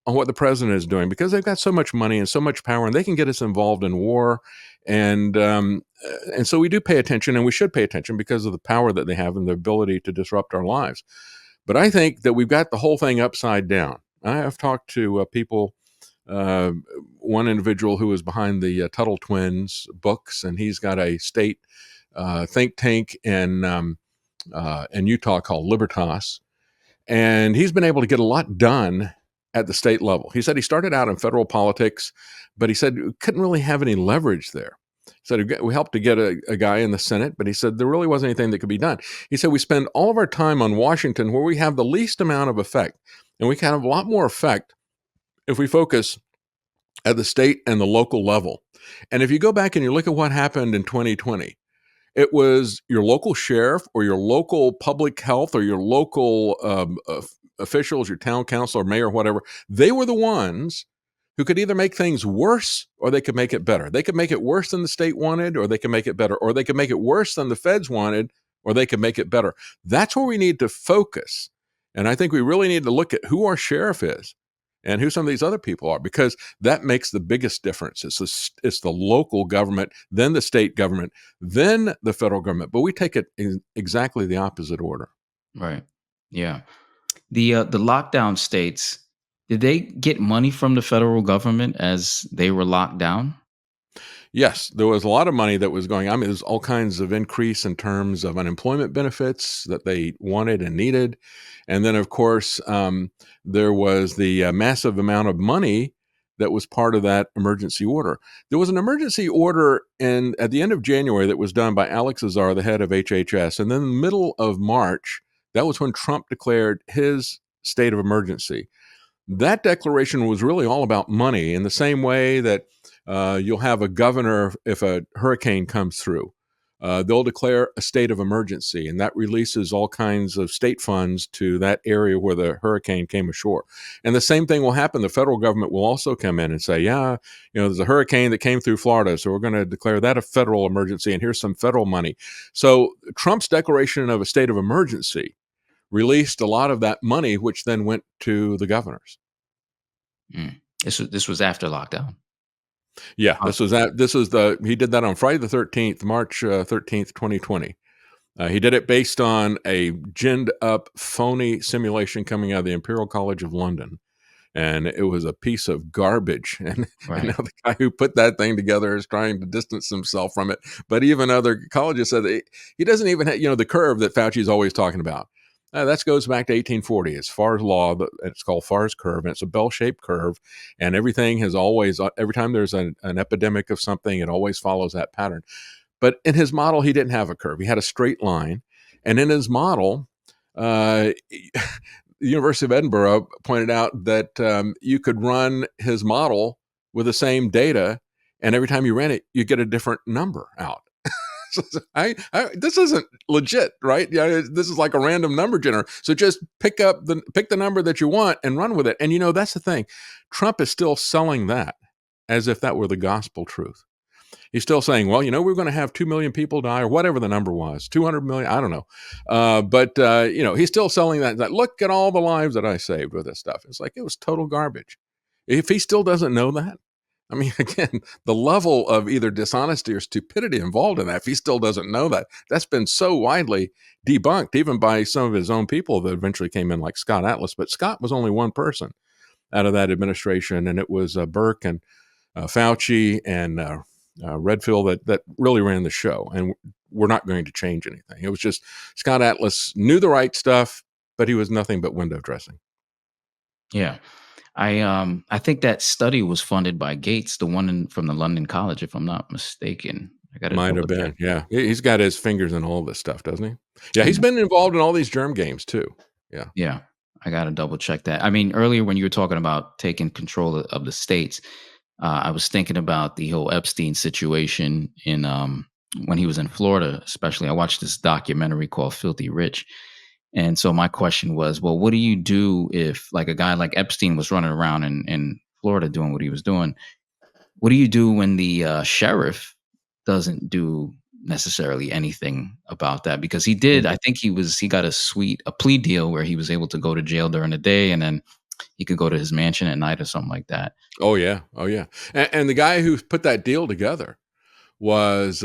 on what the president is doing because they've got so much money and so much power, and they can get us involved in war. And so we do pay attention, and we should pay attention because of the power that they have and the ability to disrupt our lives. But I think that we've got the whole thing upside down. I've talked to people, uh, one individual who was behind the Tuttle Twins books, and he's got a state think tank in Utah called Libertas, and he's been able to get a lot done at the state level. He said he started out in federal politics, but he said we couldn't really have any leverage there. He said we helped to get a guy in the Senate, but he said there really wasn't anything that could be done. He said we spend all of our time on Washington where we have the least amount of effect, and we can have a lot more effect if we focus at the state and the local level. And if you go back and you look at what happened in 2020, it was your local sheriff or your local public health or your local officials, your town council or mayor, or whatever. They were the ones who could either make things worse or they could make it better. They could make it worse than the state wanted, or they could make it better, or they could make it worse than the feds wanted, or they could make it better. That's where we need to focus. And I think we really need to look at who our sheriff is and who some of these other people are, because that makes the biggest difference. It's the local government, then the state government, then the federal government. But we take it in exactly the opposite order. Right. Yeah. The lockdown states, did they get money from the federal government as they were locked down? Yes, there was a lot of money that was going. I mean, there's all kinds of increase in terms of unemployment benefits that they wanted and needed, and then of course there was the massive amount of money that was part of that emergency order. There was an emergency order at the end of January that was done by Alex Azar, the head of HHS, and then in the middle of March, that was when Trump declared his state of emergency. That declaration was really all about money, in the same way that you'll have a governor if a hurricane comes through. They'll declare a state of emergency, and that releases all kinds of state funds to that area where the hurricane came ashore. And the same thing will happen. The federal government will also come in and say, yeah, there's a hurricane that came through Florida, so we're going to declare that a federal emergency, and here's some federal money. So Trump's declaration of a state of emergency released a lot of that money, which then went to the governors. Mm. This was after lockdown. Yeah, Uh, he did that on Friday the 13th, March 13th, 2020. He did it based on a ginned up phony simulation coming out of the Imperial College of London. and it was a piece of garbage. And now Right. the guy who put that thing together is trying to distance himself from it. But even other colleges said that he doesn't even have, the curve that Fauci is always talking about. That goes back to 1840. It's Farr's law. It's called Farr's curve, and it's a bell-shaped curve. And everything has always, every time there's an epidemic of something, it always follows that pattern. But in his model, he didn't have a curve. He had a straight line. And in his model, the University of Edinburgh pointed out that you could run his model with the same data, and every time you ran it, you get a different number out. This isn't legit, right? Yeah, this is like a random number generator. So just pick the number that you want and run with it. And that's the thing. Trump is still selling that as if that were the gospel truth. He's still saying, well, we're going to have 2 million people die, or whatever the number was, 200 million. I don't know. But he's still selling that. Look at all the lives that I saved with this stuff. It's like, it was total garbage. If he still doesn't know that, I mean, again, the level of either dishonesty or stupidity involved in that, if he still doesn't know that, that's been so widely debunked, even by some of his own people that eventually came in, like Scott Atlas. But Scott was only one person out of that administration, and it was Burke and Fauci and Redfield that really ran the show, and we're not going to change anything. It was just Scott Atlas knew the right stuff, but he was nothing but window dressing. Yeah. I think that study was funded by Gates, the one from the London College, if I'm not mistaken. I got to Might double have check. been, yeah. He's got his fingers in all this stuff, doesn't he? Yeah, he's Yeah. been involved in all these germ games too. Yeah, Yeah. I got to double check that. I mean, earlier when you were talking about taking control of the states, I was thinking about the whole Epstein situation in when he was in Florida, especially. I watched this documentary called Filthy Rich. And so my question was, well, what do you do if like a guy like Epstein was running around in Florida doing what he was doing? What do you do when the sheriff doesn't do necessarily anything about that? Because he did, I think he got a plea deal where he was able to go to jail during the day and then he could go to his mansion at night or something like that. oh yeah, oh yeah. And the guy who put that deal together was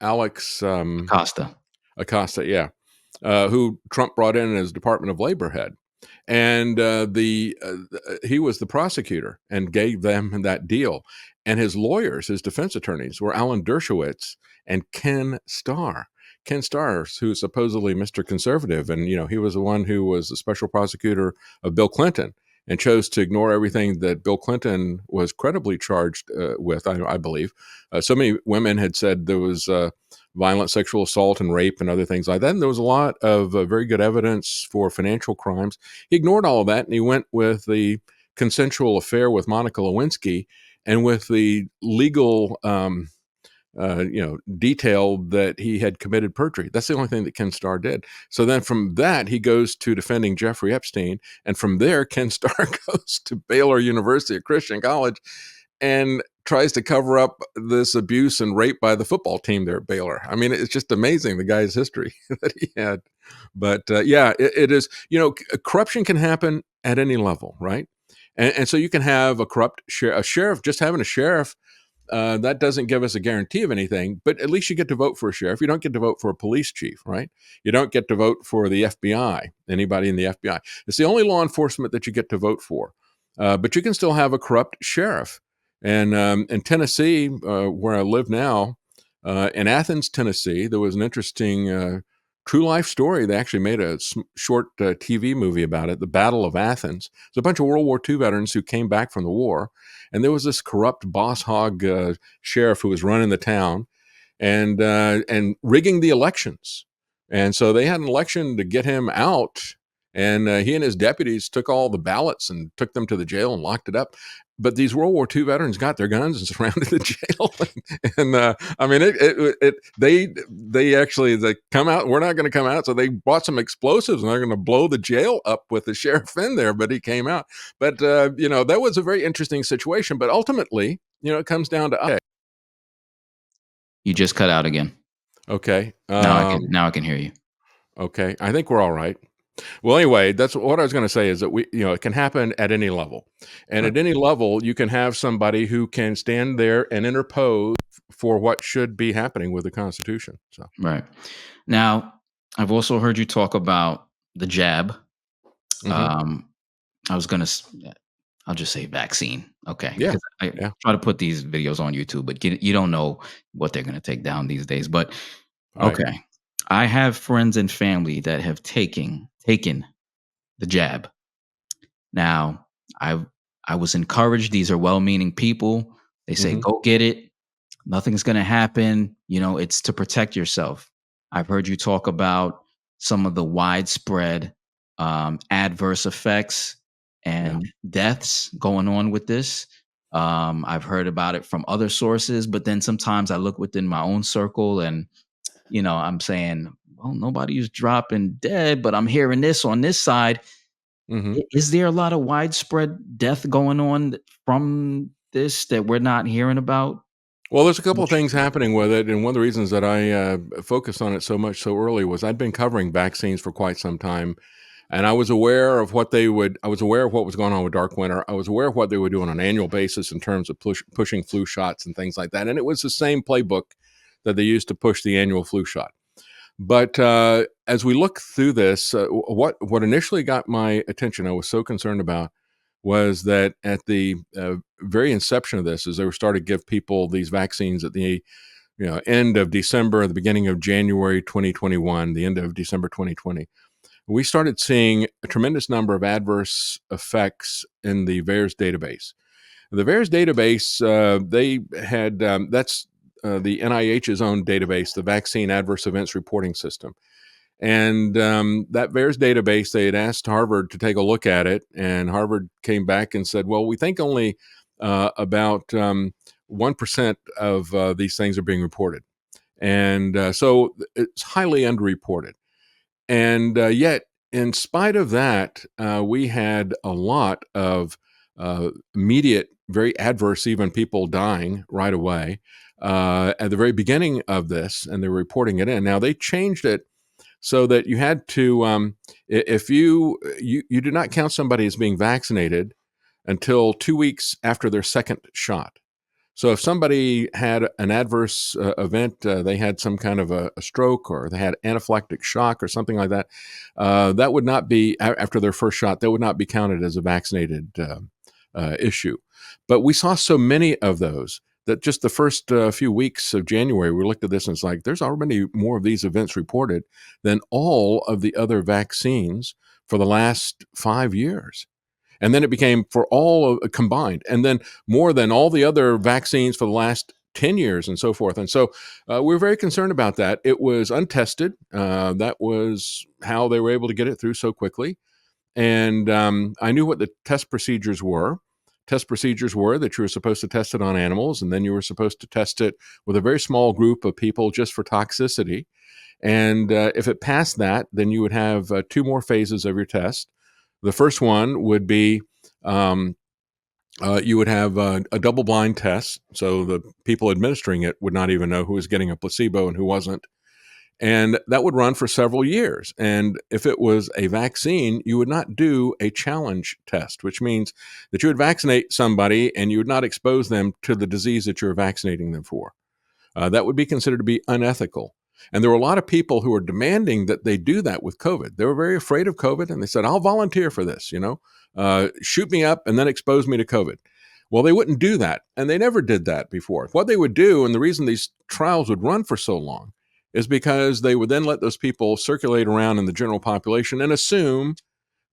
Alex Acosta. Acosta, yeah, who Trump brought in as Department of Labor head. And he was the prosecutor and gave them that deal. And his lawyers, his defense attorneys, were Alan Dershowitz and Ken Starr. Ken Starr, who's supposedly Mr. Conservative, and he was the one who was the special prosecutor of Bill Clinton and chose to ignore everything that Bill Clinton was credibly charged with. I believe so many women had said there was violent sexual assault and rape and other things like that. And there was a lot of very good evidence for financial crimes. He ignored all of that and he went with the consensual affair with Monica Lewinsky and with the legal, detail that he had committed perjury. That's the only thing that Ken Starr did. So then from that, he goes to defending Jeffrey Epstein. And from there, Ken Starr goes to Baylor University, a Christian college, and tries to cover up this abuse and rape by the football team there at Baylor. I mean, it's just amazing the guy's history that he had. But yeah, it is. Corruption can happen at any level, right? And so you can have a corrupt a sheriff. Just having a sheriff that doesn't give us a guarantee of anything, but at least you get to vote for a sheriff. You don't get to vote for a police chief, right? You don't get to vote for the FBI, anybody in the FBI. It's the only law enforcement that you get to vote for. But you can still have a corrupt sheriff. And in Tennessee, where I live now, in Athens, Tennessee, there was an interesting true life story. They actually made a short TV movie about it, The Battle of Athens. It's a bunch of World War II veterans who came back from the war. And there was this corrupt boss hog sheriff who was running the town and rigging the elections. And so they had an election to get him out. And he and his deputies took all the ballots and took them to the jail and locked it up. But these World War II veterans got their guns and surrounded the jail. And I mean, they actually they come out. We're not going to come out. So they bought some explosives and they're going to blow the jail up with the sheriff in there. But he came out. But that was a very interesting situation. But ultimately, it comes down to us. You just cut out again. Okay. Now I can hear you. Okay. I think we're all right. Well, anyway, that's what I was going to say is that it can happen at any level. And Right. at any level, you can have somebody who can stand there and interpose for what should be happening with the Constitution. So, Right. Now, I've also heard you talk about the jab. mhm. Um, I was gonna I'll just say vaccine. Okay, Yeah, because I yeah, try to put these videos on YouTube, but you don't know what they're gonna take down these days. But right. okay, I have friends and family that have taken the jab. Now, I I was encouraged. These are well-meaning people. They say, Mhm, "Go get it. Nothing's gonna happen. You know, it's to protect yourself." I've heard you talk about some of the widespread adverse effects yeah, and deaths going on with this. I've heard about it from other sources, but then sometimes I look within my own circle and, I'm saying, well, nobody's dropping dead, but I'm hearing this on this side. mhm. Is there a lot of widespread death going on from this that we're not hearing about? Well, there's a couple of Much? things happening with it, and one of the reasons that I focused on it so much so early was I'd been covering vaccines for quite some time, and I was aware of what they would. I was aware of what was going on with Dark Winter. I was aware of what they would do on an annual basis in terms of pushing flu shots and things like that. And it was the same playbook that they used to push the annual flu shot. But as we look through this, what initially got my attention, I was so concerned about, was that at the very inception of this, as they were starting to give people these vaccines at the end of December, the beginning of January 2021, the end of December 2020, we started seeing a tremendous number of adverse effects in the VAERS database. The VAERS database, they had that's the NIH's own database, the Vaccine Adverse Events Reporting System. And that VAERS database, they had asked Harvard to take a look at it, and Harvard came back and said, "Well, we think only about 1% of these things are being reported." And so it's highly underreported. And yet, in spite of that, we had a lot of immediate, very adverse, even people dying right away at the very beginning of this, and they were reporting it in. Now they changed it so that you had to, if you did not count somebody as being vaccinated until 2 weeks after their second shot. So if somebody had an adverse event, they had some kind of a stroke or they had anaphylactic shock or something like that, that would not be after their first shot. That would not be counted as a vaccinated issue. But we saw so many of those that just the first few weeks of January, we looked at this and it's like there's already more of these events reported than all of the other vaccines for the last 5 years. And then it became for all combined, and then more than all the other vaccines for the last 10 years and so forth. And so we were very concerned about that. It was untested. That was how they were able to get it through so quickly. And I knew what the test procedures were. Test procedures were that you were supposed to test it on animals, and then you were supposed to test it with a very small group of people just for toxicity. And if it passed that, then you would have two more phases of your test. The first one would be um, you would have a double blind test. So the people administering it would not even know who was getting a placebo and who wasn't. And that would run for several years. And if it was a vaccine, you would not do a challenge test, which means that you would vaccinate somebody and you would not expose them to the disease that you're vaccinating them for. That would be considered to be unethical. And there were a lot of people who were demanding that they do that with COVID. They were very afraid of COVID, and they said, "I'll volunteer for this. Shoot me up and then expose me to COVID." Well, they wouldn't do that, and they never did that before. What they would do, and the reason these trials would run for so long, is because they would then let those people circulate around in the general population and assume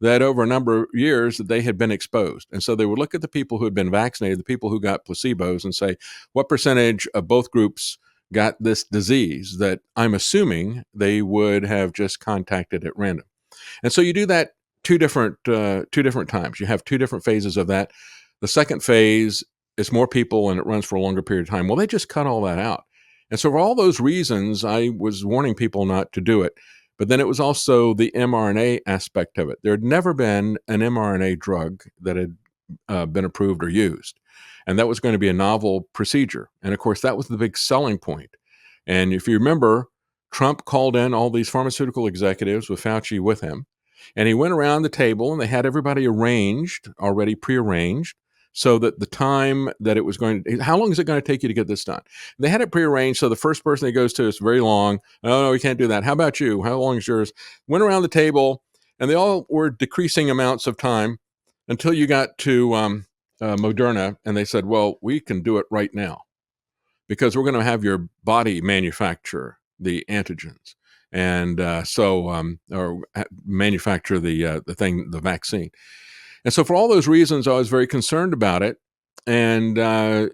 that over a number of years that they had been exposed. And so they would look at the people who had been vaccinated, the people who got placebos, and say, what percentage of both groups got this disease that I'm assuming they would have just contacted at random. And so you do that two different times. You have two different phases of that. The second phase is more people and it runs for a longer period of time. Well, they just cut all that out. And so for all those reasons, I was warning people not to do it. But then it was also the mRNA aspect of it. There had never been an mRNA drug that had been approved or used. And that was going to be a novel procedure. And of course, that was the big selling point. And if you remember, Trump called in all these pharmaceutical executives with Fauci with him. And he went around the table and they had everybody arranged, already prearranged, so that the time that it was going to, how long is it going to take you to get this done? They had it prearranged. So the first person he goes to is very long. Oh, no, we can't do that. How about you? How long is yours? Went around the table and they all were decreasing amounts of time. until you got to Moderna, and they said, well, we can do it right now because we're going to have your body manufacture the antigens, and or manufacture the vaccine. And so, for all those reasons, I was very concerned about it. And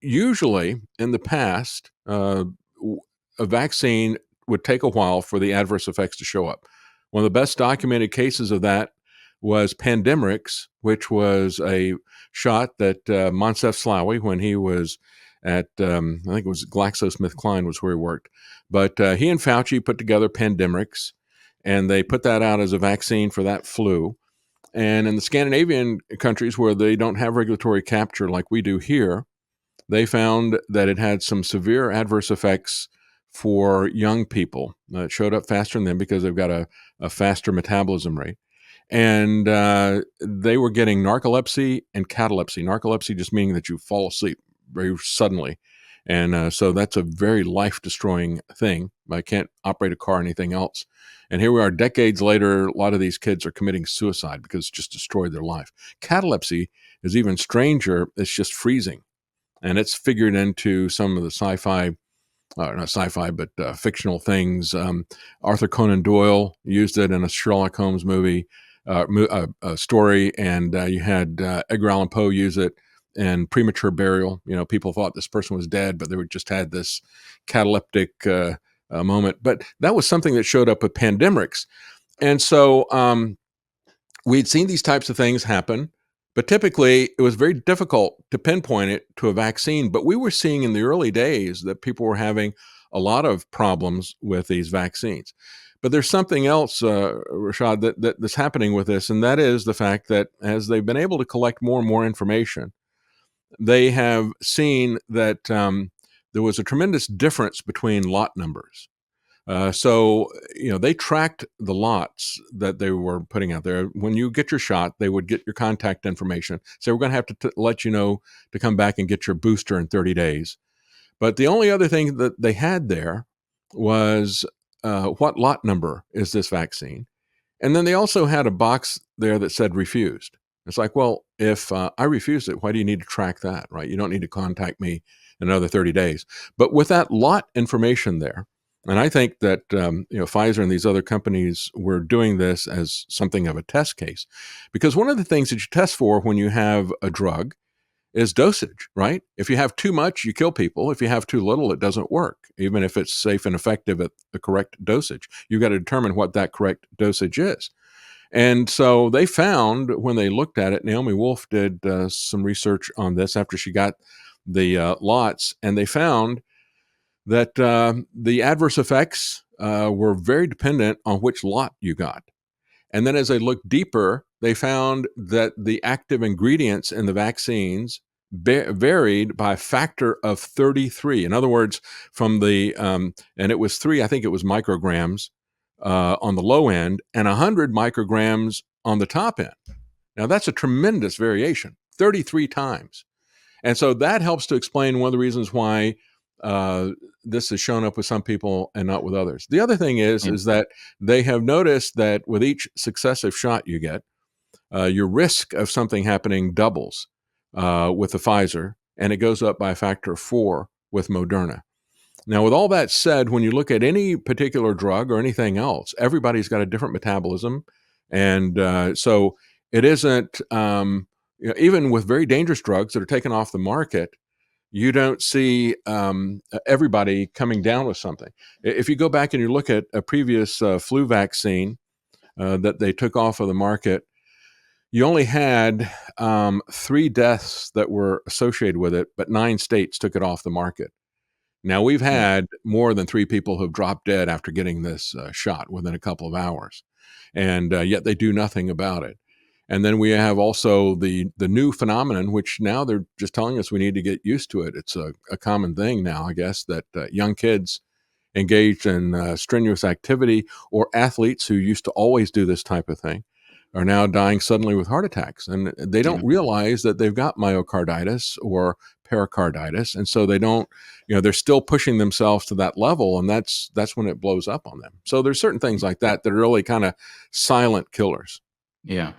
usually, in the past, a vaccine would take a while for the adverse effects to show up. One of the best documented cases of that was Pandemrix, which was a shot that Moncef Slaoui, when he was at, I think it was GlaxoSmithKline was where he worked, but he and Fauci put together Pandemrix, and they put that out as a vaccine for that flu. And in the Scandinavian countries where they don't have regulatory capture like we do here, they found that it had some severe adverse effects for young people. It showed up faster in them because they've got a faster metabolism rate. And they were getting narcolepsy and catalepsy. Narcolepsy just meaning that you fall asleep very suddenly. And so that's a very life destroying thing. I can't operate a car or anything else. And here we are decades later, a lot of these kids are committing suicide because it's just destroyed their life. Catalepsy is even stranger. It's just freezing. And it's figured into some of the sci-fi, not sci-fi, but fictional things. Arthur Conan Doyle used it in a Sherlock Holmes movie, story, and you had Edgar Allan Poe use it in Premature Burial. You know, people thought this person was dead, but they were just had this cataleptic moment. But that was something that showed up with Pandemrix. And so we'd seen these types of things happen, but typically it was very difficult to pinpoint it to a vaccine. But we were seeing in the early days that people were having a lot of problems with these vaccines. But there's something else, Rashad, that's happening with this, and that is the fact that as they've been able to collect more and more information, they have seen that there was a tremendous difference between lot numbers. So, they tracked the lots that they were putting out there. When you get your shot, they would get your contact information. So, we're going to have to let you know to come back and get your booster in 30 days. But the only other thing that they had there was what lot number is this vaccine? And then they also had a box there that said refused. It's like, well, if I refused it, why do you need to track that, right? You don't need to contact me in another 30 days. But with that lot information there, and I think that Pfizer and these other companies were doing this as something of a test case, because one of the things that you test for when you have a drug is dosage, right? If you have too much, you kill people. If you have too little, it doesn't work, even if it's safe and effective at the correct dosage. You've got to determine what that correct dosage is. And so they found when they looked at it, Naomi Wolf did some research on this after she got the lots, and they found that the adverse effects were very dependent on which lot you got. And then as they looked deeper, they found that the active ingredients in the vaccines varied by a factor of 33. In other words, from and it was I think it was micrograms on the low end and 100 micrograms on the top end. Now, that's a tremendous variation, 33 times. And so that helps to explain one of the reasons why this has shown up with some people and not with others. The other thing is that they have noticed that with each successive shot you get, your risk of something happening doubles with the Pfizer, and it goes up by a factor of 4 with Moderna. Now, with all that said, when you look at any particular drug or anything else, everybody's got a different metabolism. And so it isn't, even with very dangerous drugs that are taken off the market, you don't see everybody coming down with something. If you go back and you look at a previous flu vaccine that they took off of the market, you only had 3 deaths that were associated with it, but 9 states took it off the market. Now, we've had more than 3 people who've dropped dead after getting this shot within a couple of hours, and yet they do nothing about it. And then we have also the new phenomenon, which now they're just telling us we need to get used to it. It's a common thing now, I guess, that young kids engaged in strenuous activity or athletes who used to always do this type of thing are now dying suddenly with heart attacks. And they don't realize that they've got myocarditis or pericarditis. And so they don't, they're still pushing themselves to that level. And that's when it blows up on them. So there's certain things like that that are really kind of silent killers. Yeah.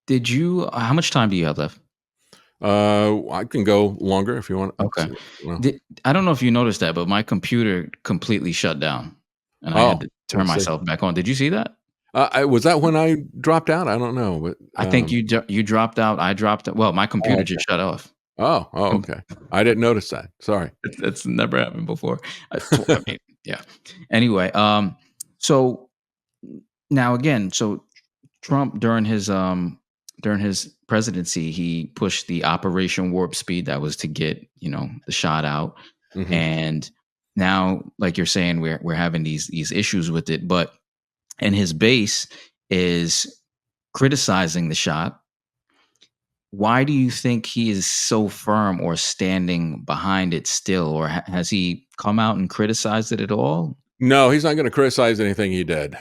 Did you how much time do you have left? I can go longer if you want. Let's Okay. see. Well, I don't know if you noticed that, but my computer completely shut down, and I had oh, to turn let's see. myself back on. Did you see that? Was that when I dropped out? I don't know, I think you dropped out, I dropped out. Well, my oh, computer just okay. shut off. Um, Okay. I didn't notice that. Sorry. it's never happened before. I mean, yeah. Anyway, so now again, so Trump during his presidency, he pushed the Operation Warp Speed that was to get, the shot out. hmm And now, like you're saying, we're having these issues with it, but and his base is criticizing the shot. Why do you think he is so firm or standing behind it still, or has he come out and criticized it at all? No, he's not going to criticize anything he did.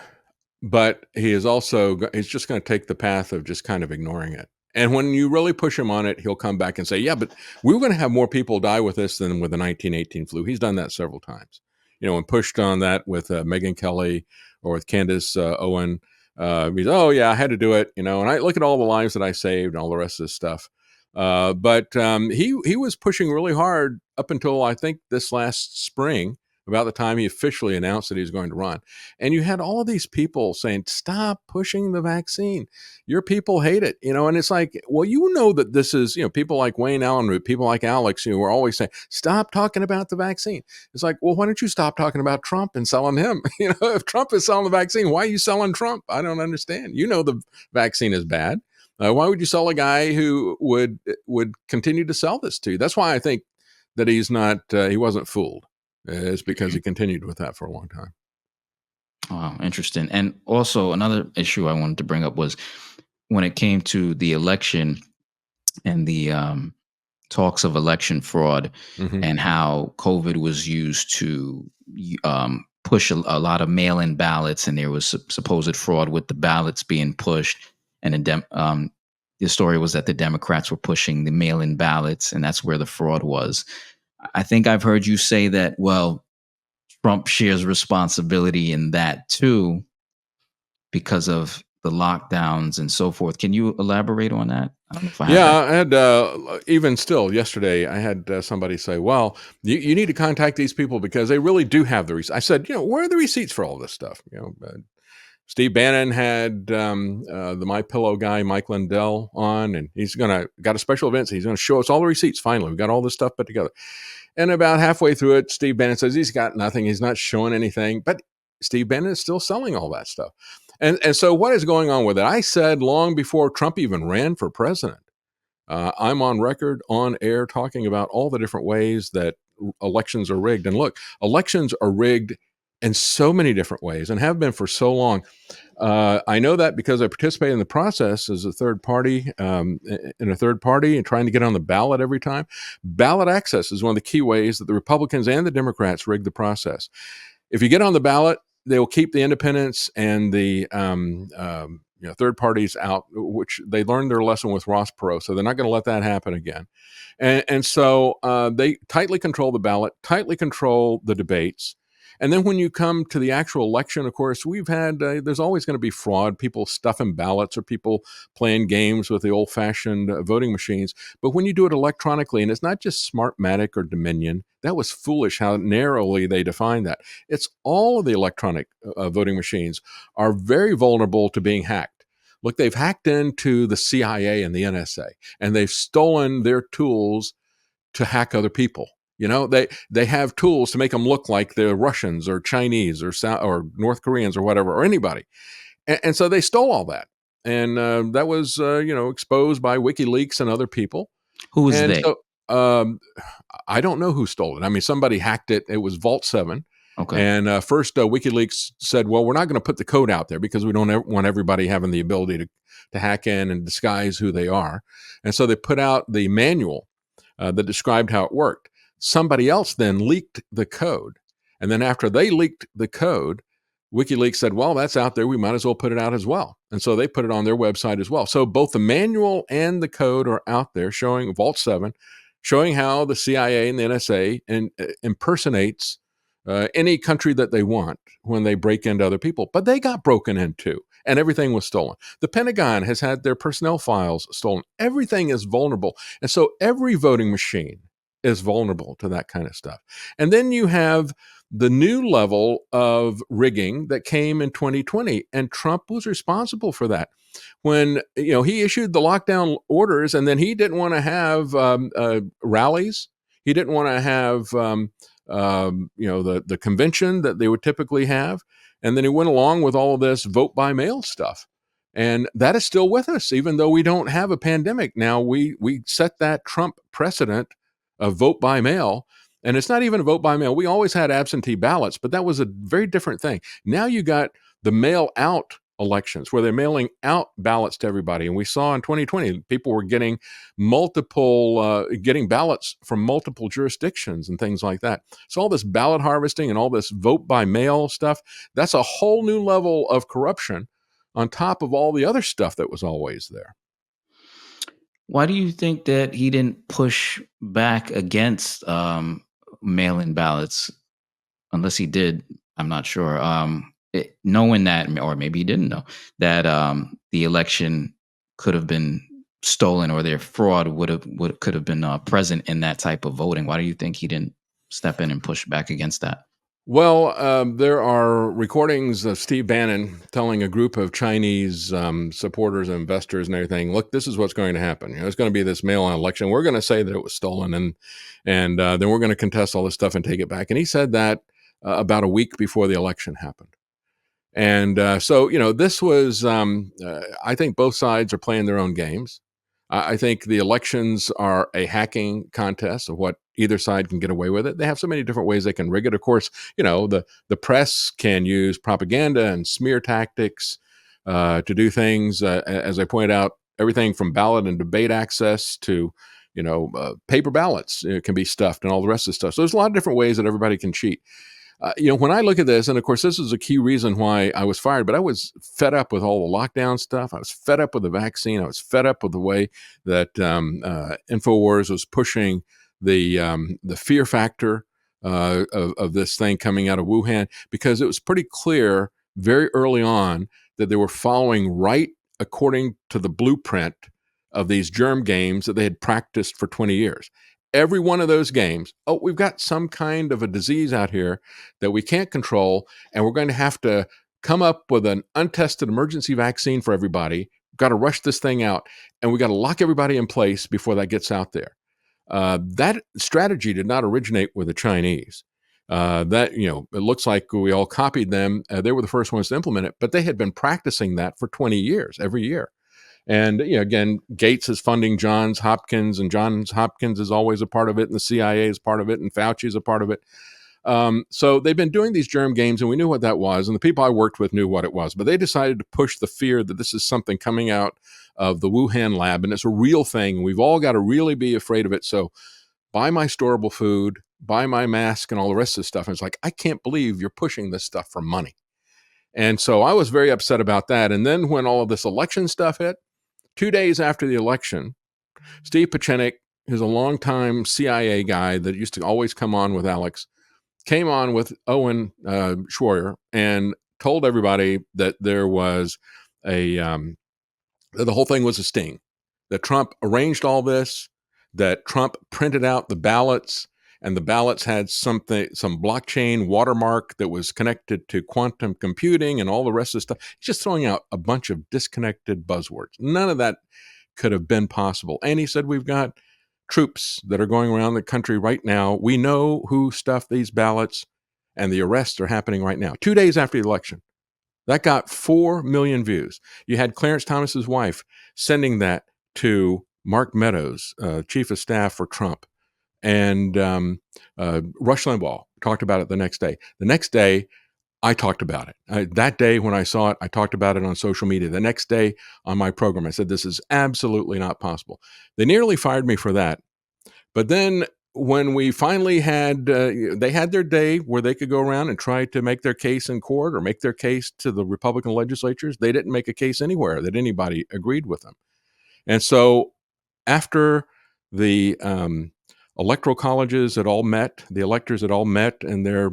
But he is also he's just gonna take the path of just kind of ignoring it. And when you really push him on it, he'll come back and say, "Yeah, but we were gonna have more people die with this than with the 1918 flu." He's done that several times. And pushed on that with Megyn Kelly or with Candace Owen. He's, "Oh yeah, I had to do it," and I look at all the lives that I saved and all the rest of this stuff. But he was pushing really hard up until I think this last spring, about the time he officially announced that he was going to run. And you had all these people saying, "Stop pushing the vaccine. Your people hate it." And it's like, well, that this is, people like Wayne Allen, people like Alex, were always saying, "Stop talking about the vaccine." It's like, well, why don't you stop talking about Trump and selling him? If Trump is selling the vaccine, why are you selling Trump? I don't understand. The vaccine is bad. Why would you sell a guy who would continue to sell this to you? That's why I think that he wasn't fooled. It's because he continued with that for a long time. Wow, interesting. And also another issue I wanted to bring up was when it came to the election and the talks of election fraud hmm and how COVID was used to push a lot of mail-in ballots, and there was supposed fraud with the ballots being pushed. And the story was that the Democrats were pushing the mail-in ballots, and that's where the fraud was. I think I've heard you say that. Well, Trump shares responsibility in that too because of the lockdowns and so forth. Can you elaborate on that? I don't know if I have Yeah, that. I had even still yesterday. I had somebody say, "Well, you need to contact these people because they really do have the receipts." I said, "Where are the receipts for all this stuff?" Steve Bannon had the My Pillow guy, Mike Lindell, on, and he's got a special event. So he's gonna show us all the receipts. Finally, we got all this stuff put together. And about halfway through it, Steve Bannon says he's got nothing. He's not showing anything, but Steve Bannon is still selling all that stuff. And so what is going on with it? I said long before Trump even ran for president. I'm on record, on air, talking about all the different ways that elections are rigged. And look, elections are rigged in so many different ways and have been for so long. I know that because I participate in the process as a third party, in a third party and trying to get on the ballot every time. Ballot access is one of the key ways that the Republicans and the Democrats rig the process. If you get on the ballot, they will keep the independents and the third parties out, which they learned their lesson with Ross Perot, so they're not going to let that happen again. And so they tightly control the ballot, tightly control the debates. And then when you come to the actual election, of course, there's always going to be fraud, people stuffing ballots or people playing games with the old fashioned voting machines. But when you do it electronically, and it's not just Smartmatic or Dominion, that was foolish how narrowly they defined that. It's all of the electronic voting machines are very vulnerable to being hacked. Look, they've hacked into the CIA and the NSA, and they've stolen their tools to hack other people. They have tools to make them look like they're Russians or Chinese or North Koreans or whatever or anybody, and so they stole all that, and that was exposed by WikiLeaks and other people, Who is and they? so I don't know who stole it. I mean, somebody hacked it. It was Vault 7. Okay. And first, WikiLeaks said, well, we're not going to put the code out there because we don't want everybody having the ability to hack in and disguise who they are. And so they put out the manual that described how it worked. Somebody else then leaked the code. And then after they leaked the code, WikiLeaks said, well, that's out there. We might as well put it out as well. And so they put it on their website as well. So both the manual and the code are out there showing Vault 7, showing how the CIA and the NSA impersonates any country that they want when they break into other people. But they got broken into. and everything was stolen. The Pentagon has had their personnel files stolen. Everything is vulnerable. And so every voting machine is vulnerable to that kind of stuff. And then you have the new level of rigging that came in 2020, and Trump was responsible for that. When he issued the lockdown orders, and then he didn't want to have rallies, he didn't want to have the convention that they would typically have, and then he went along with all of this vote by mail stuff. And that is still with us, even though we don't have a pandemic now. We set that Trump precedent of vote by mail. And it's not even a vote by mail. We always had absentee ballots, but that was a very different thing. Now you got the mail out elections where they're mailing out ballots to everybody. And we saw in 2020, people were getting getting ballots from multiple jurisdictions and things like that. So all this ballot harvesting and all this vote by mail stuff, that's a whole new level of corruption on top of all the other stuff that was always there. Why do you think that he didn't push back against mail-in ballots? Unless he did, I'm not sure. Knowing that, or maybe he didn't know that the election could have been stolen, or their fraud could have been present in that type of voting. Why do you think he didn't step in and push back against that? Well, there are recordings of Steve Bannon telling a group of Chinese supporters and investors and everything, "Look, this is what's going to happen. It's going to be this mail-in election. We're going to say that it was stolen, and then we're going to contest all this stuff and take it back." And he said that about a week before the election happened. And so, this was, I think both sides are playing their own games. I think the elections are a hacking contest of what either side can get away with it. They have so many different ways they can rig it. Of course, the press can use propaganda and smear tactics to do things. As I point out, everything from ballot and debate access to, paper ballots can be stuffed and all the rest of the stuff. So there's a lot of different ways that everybody can cheat. When I look at this, and of course, this is a key reason why I was fired, but I was fed up with all the lockdown stuff. I was fed up with the vaccine. I was fed up with the way that Infowars was pushing the fear factor of this thing coming out of Wuhan, because it was pretty clear very early on that they were following right according to the blueprint of these germ games that they had practiced for 20 years. Every one of those games, we've got some kind of a disease out here that we can't control, and we're going to have to come up with an untested emergency vaccine for everybody. We've got to rush this thing out, and we've got to lock everybody in place before that gets out there. That strategy did not originate with the Chinese. It looks like we all copied them. They were the first ones to implement it, but they had been practicing that for 20 years, every year. And again, Gates is funding Johns Hopkins, and Johns Hopkins is always a part of it, and the CIA is part of it, and Fauci is a part of it. So they've been doing these germ games, and we knew what that was, and the people I worked with knew what it was. But they decided to push the fear that this is something coming out of the Wuhan lab, and it's a real thing, and we've all got to really be afraid of it. So buy my storable food, buy my mask, and all the rest of the stuff. And it's like, I can't believe you're pushing this stuff for money. And so I was very upset about that. And then when all of this election stuff hit, 2 days after the election, Steve Pachenik, who's a longtime CIA guy that used to always come on with Alex, came on with Owen Schroyer and told everybody that there was that the whole thing was a sting, that Trump arranged all this, that Trump printed out the ballots, and the ballots had some blockchain watermark that was connected to quantum computing and all the rest of the stuff. He's just throwing out a bunch of disconnected buzzwords. None of that could have been possible. And he said, we've got troops that are going around the country right now. We know who stuffed these ballots, and the arrests are happening right now. 2 days after the election. That got 4 million views. You had Clarence Thomas's wife sending that to Mark Meadows, chief of staff for Trump. And Rush Limbaugh talked about it the next day. The next day, I talked about it. That day when I saw it, I talked about it on social media. The next day on my program, I said, this is absolutely not possible. They nearly fired me for that. But then when we finally had, they had their day where they could go around and try to make their case in court or make their case to the Republican legislatures. They didn't make a case anywhere that anybody agreed with them. And so after the electoral colleges had all met, the electors had all met in their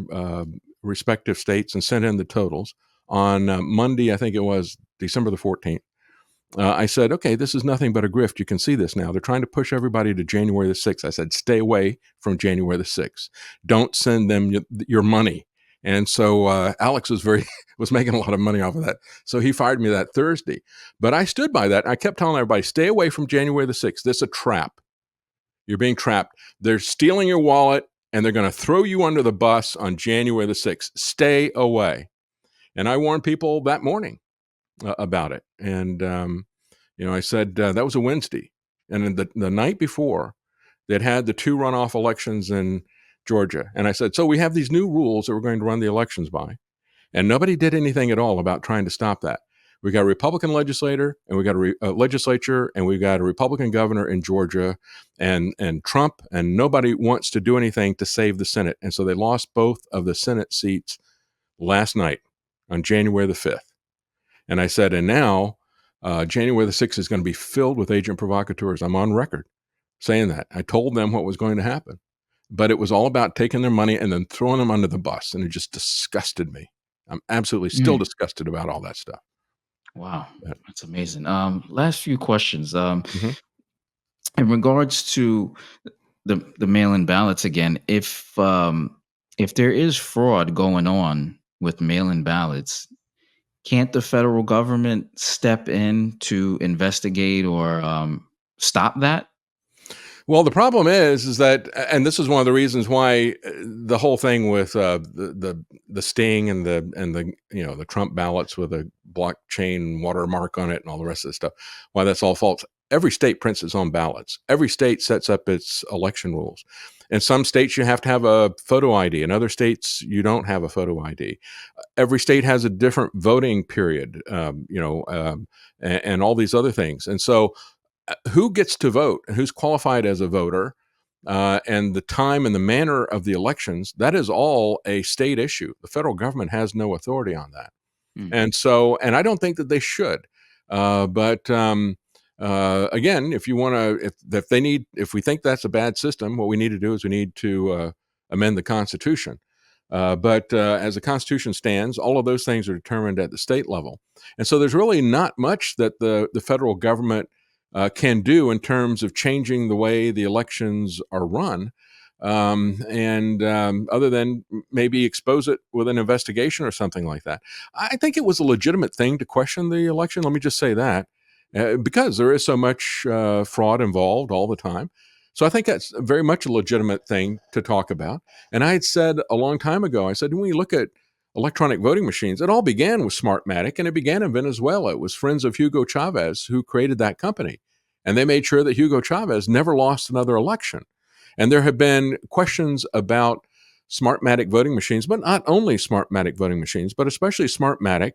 respective states and sent in the totals, on Monday, I think it was December the 14th. I said, okay, this is nothing but a grift. You can see this now. They're trying to push everybody to January the 6th. I said, stay away from January the 6th. Don't send them your money. And so Alex was was making a lot of money off of that. So he fired me that Thursday. But I stood by that. I kept telling everybody, stay away from January the 6th. This is a trap. You're being trapped. They're stealing your wallet and they're going to throw you under the bus on January the 6th. Stay away. And I warned people that morning about it. And, I said that was a Wednesday. And the night before, they'd had the 2 runoff elections in Georgia. And I said, so we have these new rules that we're going to run the elections by. And nobody did anything at all about trying to stop that. We got a Republican legislator, and we got a legislature, and we got a Republican governor in Georgia, and Trump, and nobody wants to do anything to save the Senate. And so they lost both of the Senate seats last night on January the 5th. And I said, and now January the 6th is going to be filled with agent provocateurs. I'm on record saying that. I told them what was going to happen. But it was all about taking their money and then throwing them under the bus. And it just disgusted me. I'm absolutely still Mm. disgusted about all that stuff. Wow, But, that's amazing. Last few questions. mhm. In regards to the mail-in ballots again, if there is fraud going on with mail-in ballots, can't the federal government step in to investigate or stop that? Well, the problem is that, and this is one of the reasons why the whole thing with the sting and the the Trump ballots with a blockchain watermark on it and all the rest of the stuff, why that's all false. Every state prints its own ballots. Every state sets up its election rules. In some states, you have to have a photo ID. In other states, you don't have a photo ID. Every state has a different voting period, and all these other things. And so who gets to vote, who's qualified as a voter, and the time and the manner of the elections, that is all a state issue. The federal government has no authority on that. Mm. And I don't think that they should. But again, if you want to, if we think that's a bad system, what we need to do is we need to amend the Constitution. But as the Constitution stands, all of those things are determined at the state level. And so there's really not much that the federal government can do in terms of changing the way the elections are run. And other than maybe expose it with an investigation or something like that. I think it was a legitimate thing to question the election. Let me just say that. Because there is so much fraud involved all the time. So I think that's very much a legitimate thing to talk about. And I had said a long time ago, I said, when you look at electronic voting machines, it all began with Smartmatic, and it began in Venezuela. It was friends of Hugo Chavez who created that company. And they made sure that Hugo Chavez never lost another election. And there have been questions about Smartmatic voting machines, but not only Smartmatic voting machines, but especially Smartmatic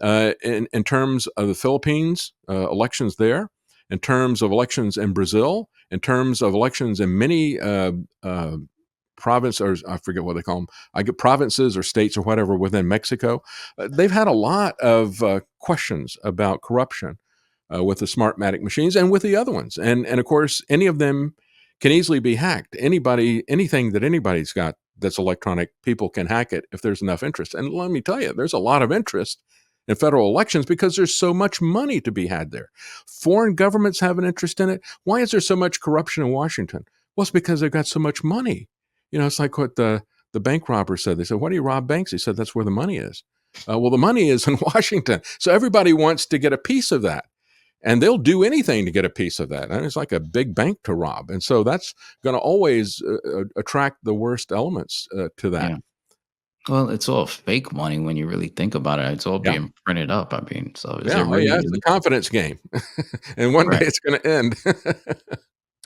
in terms of the Philippines, elections there, in terms of elections in Brazil, in terms of elections in many province, or I forget what they call them. I get provinces or states or whatever within Mexico. They've had a lot of questions about corruption with the Smartmatic machines and with the other ones. And of course, any of them can easily be hacked. Anything that anybody's got that's electronic, people can hack it if there's enough interest. And let me tell you, there's a lot of interest in federal elections because there's so much money to be had there. Foreign governments have an interest in it. Why is there so much corruption in Washington? Well, it's because they've got so much money. It's like what the bank robber said. They said, "Why do you rob banks?" He said, "That's where the money is." Well, the money is in Washington. So everybody wants to get a piece of that. And they'll do anything to get a piece of that. And it's like a big bank to rob. And so that's going to always attract the worst elements to that. Yeah. Well, it's all fake money when you really think about it. It's all Yeah. being printed up. I mean, so is Yeah. it Oh, yeah. really It's a confidence game. And one day right? it's going to end.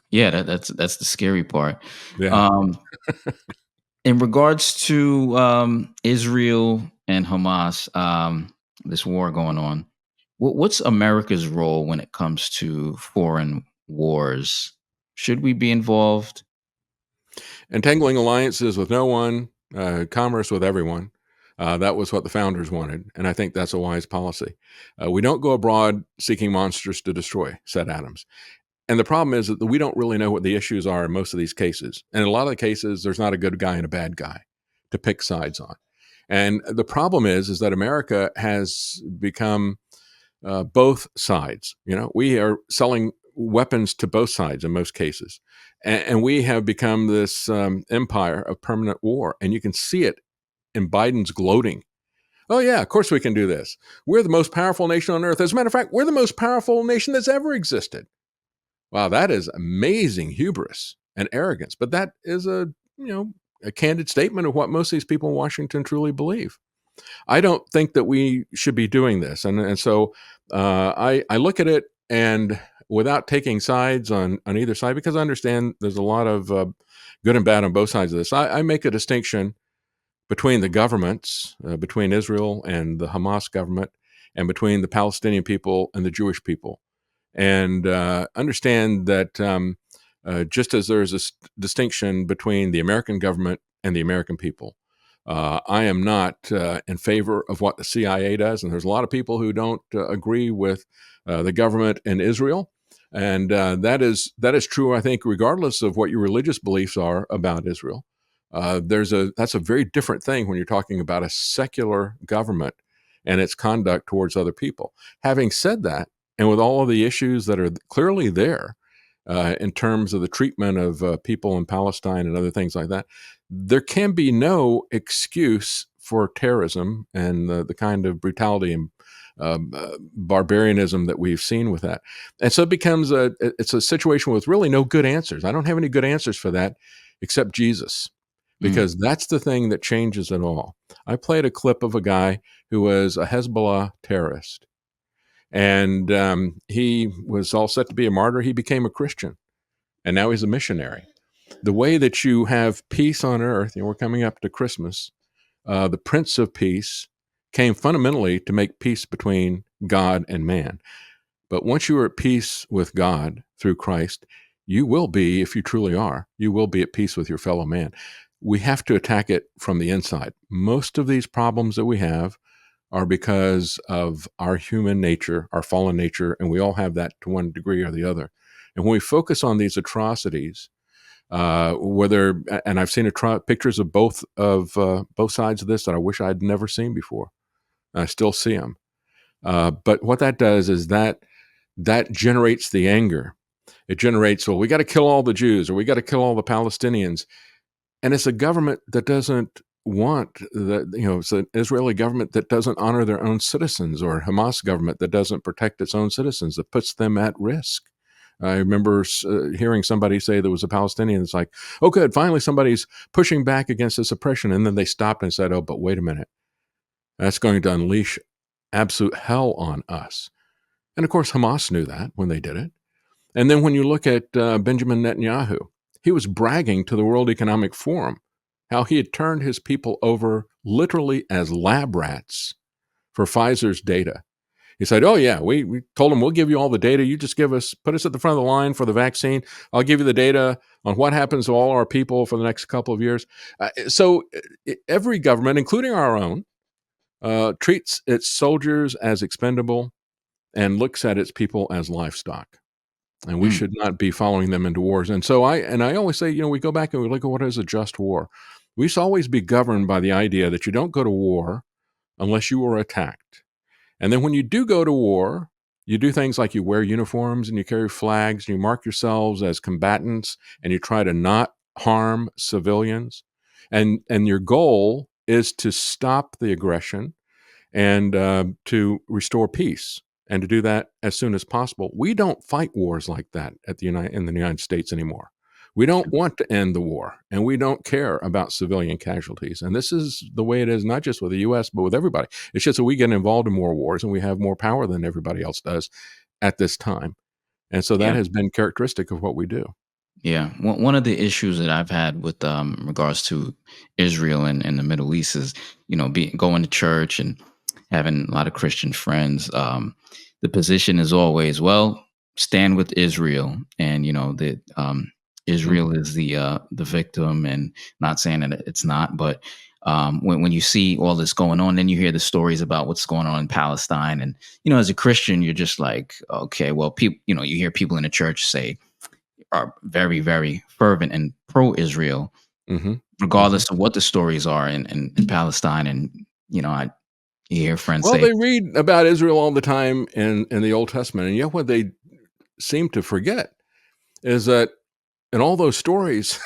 Yeah, that's the scary part. Yeah. Um, in regards to Israel and Hamas, this war going on, what's America's role when it comes to foreign wars? Should we be involved? Entangling alliances with no one, commerce with everyone. That was what the founders wanted. And I think that's a wise policy. We don't go abroad seeking monsters to destroy, said Adams. And the problem is that we don't really know what the issues are in most of these cases. And in a lot of the cases, there's not a good guy and a bad guy to pick sides on. And the problem is that America has become both sides. You know, we are selling weapons to both sides in most cases, and we have become this empire of permanent war. And you can see it in Biden's gloating. Oh yeah, of course we can do this. We're the most powerful nation on earth. As a matter of fact, we're the most powerful nation that's ever existed. Wow, that is amazing hubris and arrogance. But that is a candid statement of what most of these people in Washington truly believe. I don't think that we should be doing this, and so I look at it and without taking sides on either side, because I understand there's a lot of good and bad on both sides of this. I make a distinction between the governments, between Israel and the Hamas government, and between the Palestinian people and the Jewish people, and understand that just as there's a distinction between the American government and the American people, I am not in favor of what the CIA does, and there's a lot of people who don't agree with the government in Israel, and that is true. I think, regardless of what your religious beliefs are about Israel, that's a very different thing when you're talking about a secular government and its conduct towards other people. Having said that, and with all of the issues that are clearly there in terms of the treatment of people in Palestine and other things like that, there can be no excuse for terrorism and the kind of brutality and barbarianism that we've seen with that. And so it's a situation with really no good answers. I don't have any good answers for that except Jesus, Mm, because that's the thing that changes it all. I played a clip of a guy who was a Hezbollah terrorist, and he was all set to be a martyr. He became a Christian, and now he's a missionary. The way that you have peace on earth, we're coming up to Christmas, the Prince of Peace came fundamentally to make peace between God and man. But once you are at peace with God through Christ, you will be, if you truly are, you will be at peace with your fellow man. We have to attack it from the inside. Most of these problems that we have are because of our human nature, our fallen nature, and we all have that to one degree or the other. And when we focus on these atrocities, whether and I've seen pictures of both sides of this that I wish I'd never seen before. I still see them, but what that does is that generates the anger. It generates, well, we got to kill all the Jews, or we got to kill all the Palestinians, and it's a government that doesn't want it's an Israeli government that doesn't honor their own citizens, or a Hamas government that doesn't protect its own citizens, that puts them at risk. I remember hearing somebody say there was a Palestinian that's like, oh, good, finally somebody's pushing back against this oppression. And then they stopped and said, oh, but wait a minute. That's going to unleash absolute hell on us. And of course, Hamas knew that when they did it. And then when you look at Benjamin Netanyahu, he was bragging to the World Economic Forum how he had turned his people over literally as lab rats for Pfizer's data. He said, oh, yeah, we told him we'll give you all the data. You just put us at the front of the line for the vaccine. I'll give you the data on what happens to all our people for the next couple of years. So every government, including our own, treats its soldiers as expendable and looks at its people as livestock. And we mm, should not be following them into wars. And so I always say, we go back and we look at what is a just war. We should always be governed by the idea that you don't go to war unless you are attacked. And then when you do go to war, you do things like you wear uniforms and you carry flags and you mark yourselves as combatants and you try to not harm civilians. And your goal is to stop the aggression and to restore peace, and to do that as soon as possible. We don't fight wars like that in the United States anymore. We don't want to end the war, and we don't care about civilian casualties. And this is the way it is, not just with the U.S., but with everybody. It's just that we get involved in more wars, and we have more power than everybody else does at this time. And so that yeah. has been characteristic of what we do. Yeah, one of the issues that I've had with regards to Israel and the Middle East is, going to church and having a lot of Christian friends. The position is always, well, stand with Israel, and that Mm. Israel is the victim, and not saying that it's not, but when you see all this going on, then you hear the stories about what's going on in Palestine, and as a Christian, you're just like, okay, well, people, you hear people in the church say are very, very fervent and pro-Israel, Hmm. Hmm. regardless of what the stories are in Palestine. And I you hear friends Well, say, they read about Israel all the time in the Old Testament, and yet what they seem to forget is that in all those stories,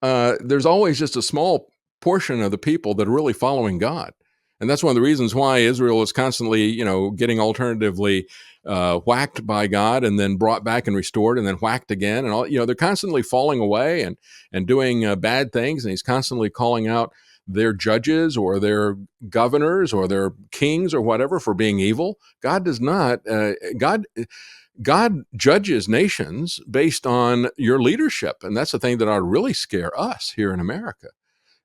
there's always just a small portion of the people that are really following God. And that's one of the reasons why Israel is constantly, getting alternatively whacked by God and then brought back and restored and then whacked again. And all, they're constantly falling away and doing bad things. And he's constantly calling out their judges or their governors or their kings or whatever for being evil. God does not. God judges nations based on your leadership. And that's the thing that ought to really scare us here in America.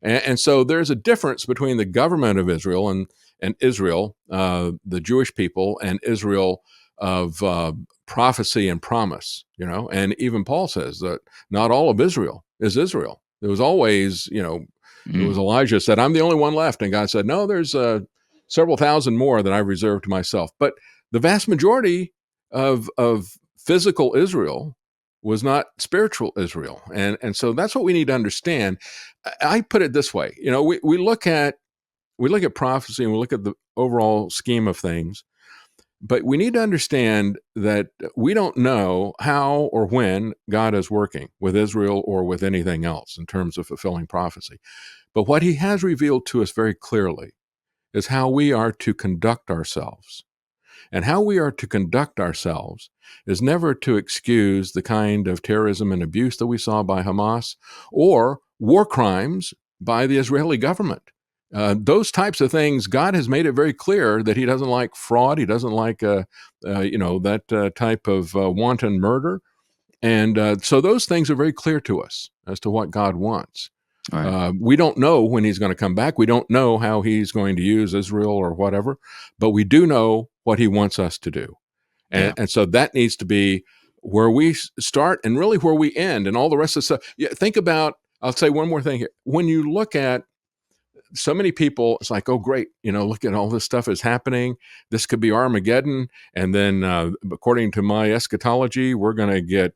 And so there's a difference between the government of Israel and Israel, the Jewish people, and Israel of prophecy and promise, And even Paul says that not all of Israel is Israel. There was always, it was mm, Elijah said, I'm the only one left. And God said, no, there's several thousand more that I've reserved to myself. But the vast majority of physical Israel was not spiritual Israel. And so that's what we need to understand. I put it this way, we look at prophecy and we look at the overall scheme of things, but we need to understand that we don't know how or when God is working with Israel or with anything else in terms of fulfilling prophecy. But what he has revealed to us very clearly is how we are to conduct ourselves. And how we are to conduct ourselves is never to excuse the kind of terrorism and abuse that we saw by Hamas or war crimes by the Israeli government. Those types of things, God has made it very clear that He doesn't like fraud. He doesn't like, that type of wanton murder. And so those things are very clear to us as to what God wants. right, We don't know when he's going to come back. We don't know how he's going to use Israel or whatever, but we do know what he wants us to do. And, yeah, and so that needs to be where we start and really where we end and all the rest of the stuff. Yeah, think about, I'll say one more thing here. When you look at so many people, it's like, oh, great, look at all this stuff is happening. This could be Armageddon. And then, according to my eschatology, we're going to get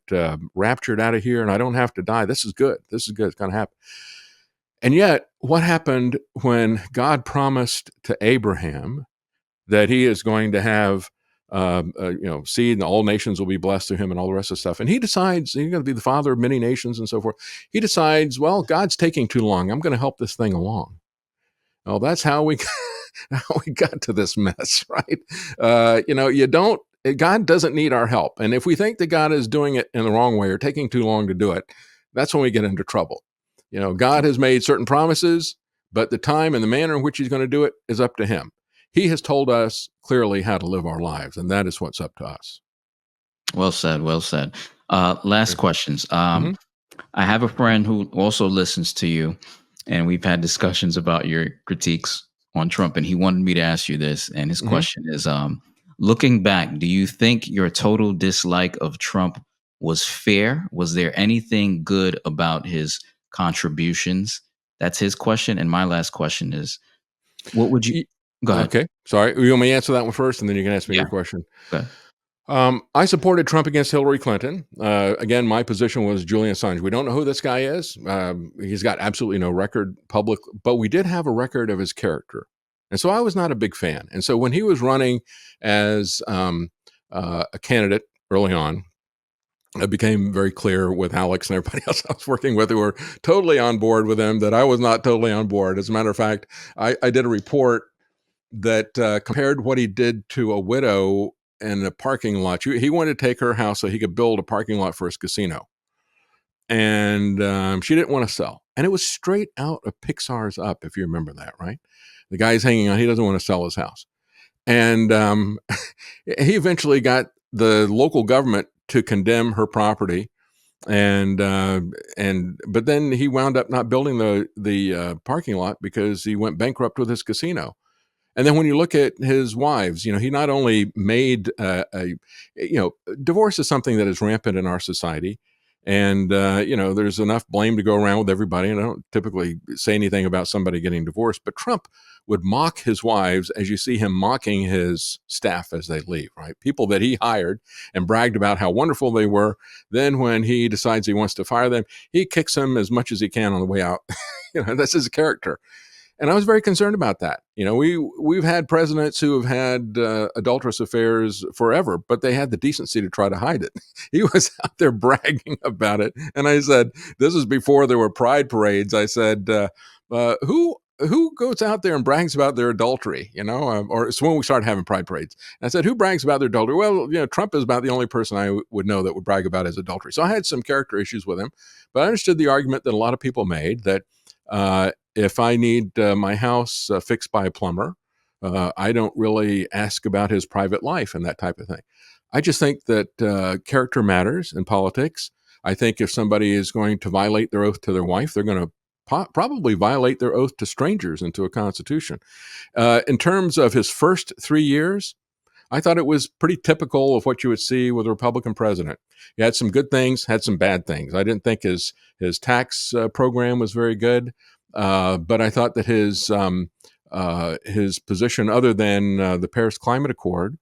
raptured out of here and I don't have to die. This is good. This is good. It's going to happen. And yet, what happened when God promised to Abraham that he is going to have, seed and all nations will be blessed through him and all the rest of the stuff? And he decides he's going to be the father of many nations and so forth. He decides, well, God's taking too long. I'm going to help this thing along. Well, that's how we how we got to this mess, right? You don't. God doesn't need our help, and if we think that God is doing it in the wrong way or taking too long to do it, that's when we get into trouble. God has made certain promises, but the time and the manner in which He's going to do it is up to Him. He has told us clearly how to live our lives, and that is what's up to us. well said, well said. Last questions. Mm-hmm. I have a friend who also listens to you, and we've had discussions about your critiques on Trump, and he wanted me to ask you this. And his Mm-hmm. question is, looking back, do you think your total dislike of Trump was fair? Was there anything good about his contributions? That's his question. And my last question is, what would you go ahead? Okay, sorry. You want me to answer that one first, and then you can ask me Yeah, your question. go ahead. I supported Trump against Hillary Clinton. Again, my position was Julian Assange. We don't know who this guy is. He's got absolutely no record public, but we did have a record of his character. And so I was not a big fan. And so when he was running as a candidate early on, it became very clear with Alex and everybody else I was working with who were totally on board with him that I was not totally on board. As a matter of fact, I did a report that compared what he did to a widow in a parking lot. He wanted to take her house so he could build a parking lot for his casino. And she didn't want to sell. And it was straight out of Pixar's Up, if you remember that, right? The guy's hanging on. He doesn't want to sell his house. And he eventually got the local government to condemn her property. But then he wound up not building the parking lot because he went bankrupt with his casino. And then when you look at his wives, he not only made divorce is something that is rampant in our society. And there's enough blame to go around with everybody. And I don't typically say anything about somebody getting divorced, but Trump would mock his wives as you see him mocking his staff as they leave, right? People that he hired and bragged about how wonderful they were. Then when he decides he wants to fire them, he kicks them as much as he can on the way out. That's his character. And I was very concerned about that. We've had presidents who have had adulterous affairs forever, but they had the decency to try to hide it. He was out there bragging about it, and I said, "This is before there were pride parades." I said, "Who goes out there and brags about their adultery?" Or it's when we started having pride parades. And I said, "Who brags about their adultery?" Well, Trump is about the only person I would know that would brag about his adultery. So I had some character issues with him, but I understood the argument that a lot of people made that. If I need my house fixed by a plumber, I don't really ask about his private life and that type of thing. I just think that character matters in politics. I think if somebody is going to violate their oath to their wife, they're going to probably violate their oath to strangers and to a constitution. In terms of his first 3 years, I thought it was pretty typical of what you would see with a Republican president. He had some good things, had some bad things. I didn't think his tax program was very good, but I thought that his position, other than the Paris Climate Accord,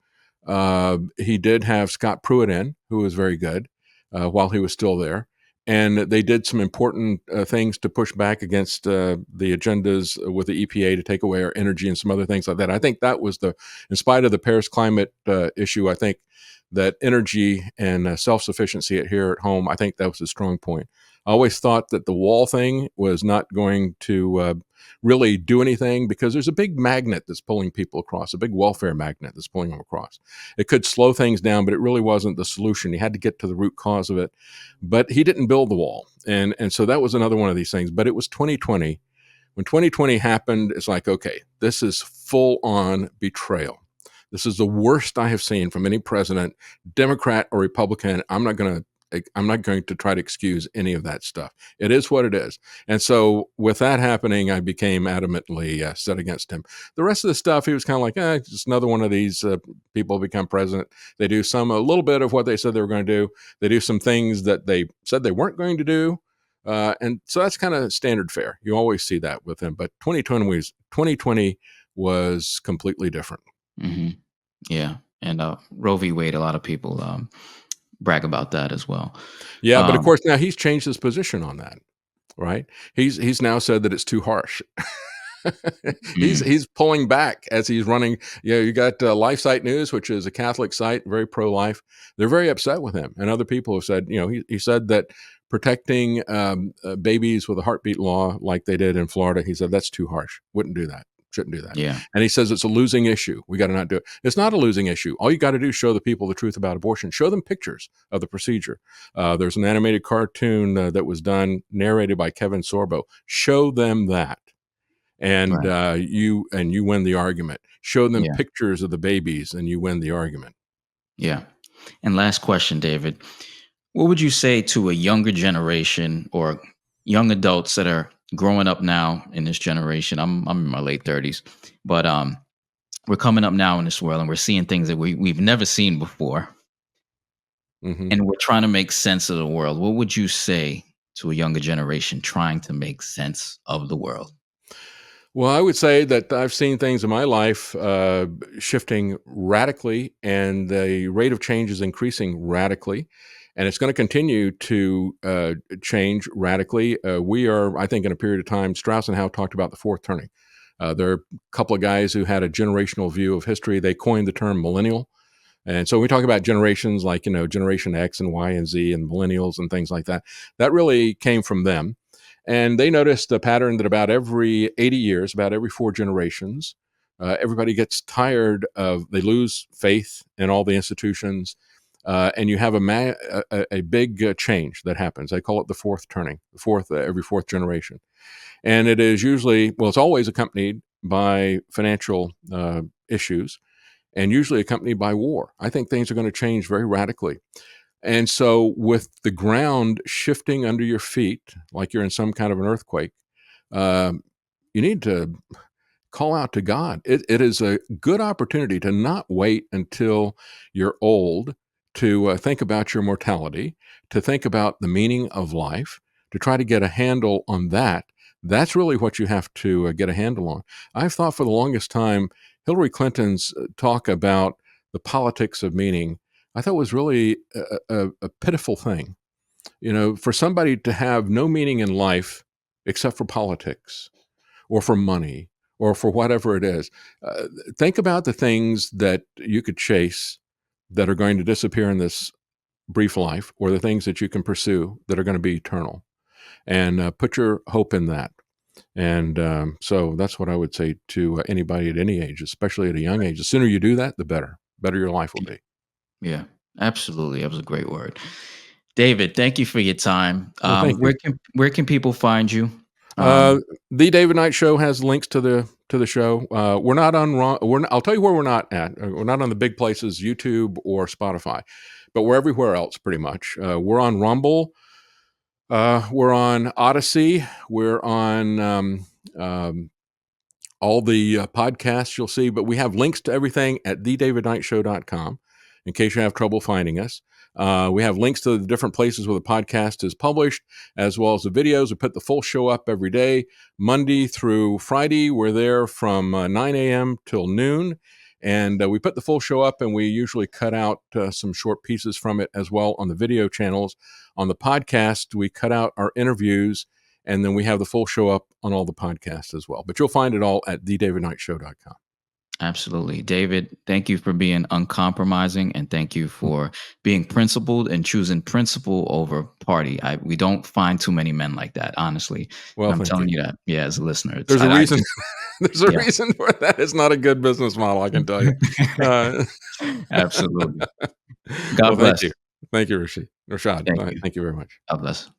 he did have Scott Pruitt in, who was very good while he was still there. And they did some important things to push back against the agendas with the EPA to take away our energy and some other things like that. I think that was in spite of the Paris climate issue, I think that energy and self-sufficiency here at home, I think that was a strong point. I always thought that the wall thing was not going to really do anything because there's a big magnet that's pulling people across, a big welfare magnet that's pulling them across. It could slow things down, but it really wasn't the solution. He had to get to the root cause of it. But he didn't build the wall. And so that was another one of these things. But it was 2020. When 2020 happened, it's like, okay, this is full on betrayal. This is the worst I have seen from any president, Democrat or Republican. I'm not going to try to excuse any of that stuff. It is what it is. And so with that happening, I became adamantly set against him. The rest of the stuff, he was kind of like, just another one of these people become president. They do a little bit of what they said they were going to do. They do some things that they said they weren't going to do. And so that's kind of standard fare. You always see that with him. But 2020 was completely different. Hmm. Yeah. And Roe v. Wade, a lot of people brag about that as well. Yeah, but of Um, course now he's changed his position on that, right? He's now said that it's too harsh. mm, He's pulling back as he's running. You got LifeSite News, which is a Catholic site, very pro-life. They're very upset with him, and other people have said, he said that protecting babies with a heartbeat law, like they did in Florida, he said that's too harsh. Wouldn't do that. Shouldn't do that. yeah. And he says it's a losing issue. We got to not do it. It's not a losing issue. All you got to do is show the people the truth about abortion. Show them pictures of the procedure. There's an animated cartoon that was done, narrated by Kevin Sorbo. Show them that and Right. you win the argument. Show them Yeah. pictures of the babies, and you win the argument. Yeah. And last question, David. What would you say to a younger generation or young adults that are growing up now in this generation? I'm in my late 30s, but we're coming up now in this world and we're seeing things that we've never seen before, Hmm. and we're trying to make sense of the world. What would you say to a younger generation trying to make sense of the world? Well, I would say that I've seen things in my life shifting radically, and the rate of change is increasing radically, and it's going to continue to change radically. We are, I think, in a period of time. Strauss and Howe talked about the fourth turning. There are a couple of guys who had a generational view of history. They coined the term millennial. And so we talk about generations like, Generation X and Y and Z and millennials and things like that. That really came from them. And they noticed the pattern that about every 80 years, about every four generations, everybody gets tired they lose faith in all the institutions. And you have a big change that happens. They call it the fourth turning, every fourth generation. And it is usually, well, it's always accompanied by financial issues and usually accompanied by war. I think things are going to change very radically. And so, with the ground shifting under your feet, like you're in some kind of an earthquake, um, you need to call out to God. It is a good opportunity to not wait until you're old to think about your mortality, to think about the meaning of life, to try to get a handle on that. That's really what you have to get a handle on. I've thought for the longest time Hillary Clinton's talk about the politics of meaning, I thought was really a pitiful thing. You know, for somebody to have no meaning in life except for politics or for money or for whatever it is. Uh, think about the things that you could chase that are going to disappear in this brief life, or the things that you can pursue that are going to be eternal, and put your hope in that. And so that's what I would say to anybody at any age, especially at a young age. The sooner you do that, the better your life will be. Yeah, absolutely. That was a great word. David, thank you for your time. Well, thank you. Where can people find you? Uh, Um, the David Knight Show has links to the show. We're not on I'll tell you where we're not at. We're not on the big places, YouTube or Spotify, but we're everywhere else pretty much. We're on Rumble. We're on Odyssey. We're on um, all the podcasts you'll see, but we have links to everything at thedavidknightshow.com in case you have trouble finding us. We have links to the different places where the podcast is published, as well as the videos. We put the full show up every day, Monday through Friday. We're there from 9 a.m. till noon. And we put the full show up, and we usually cut out some short pieces from it as well on the video channels. On the podcast, we cut out our interviews, and then we have the full show up on all the podcasts as well. But you'll find it all at thedavidknightshow.com. Absolutely. David, thank you for being uncompromising, and thank you for being principled and choosing principle over party. We don't find too many men like that, honestly. Well, And I'm thank you. telling you that, yeah, as a listener, There's a I reason. think, There's a yeah, reason for that. It's not a good business model, I can tell you. Uh, absolutely. well, God thank bless. you. Thank you, Rashad. Thank you. Thank you very much. God bless.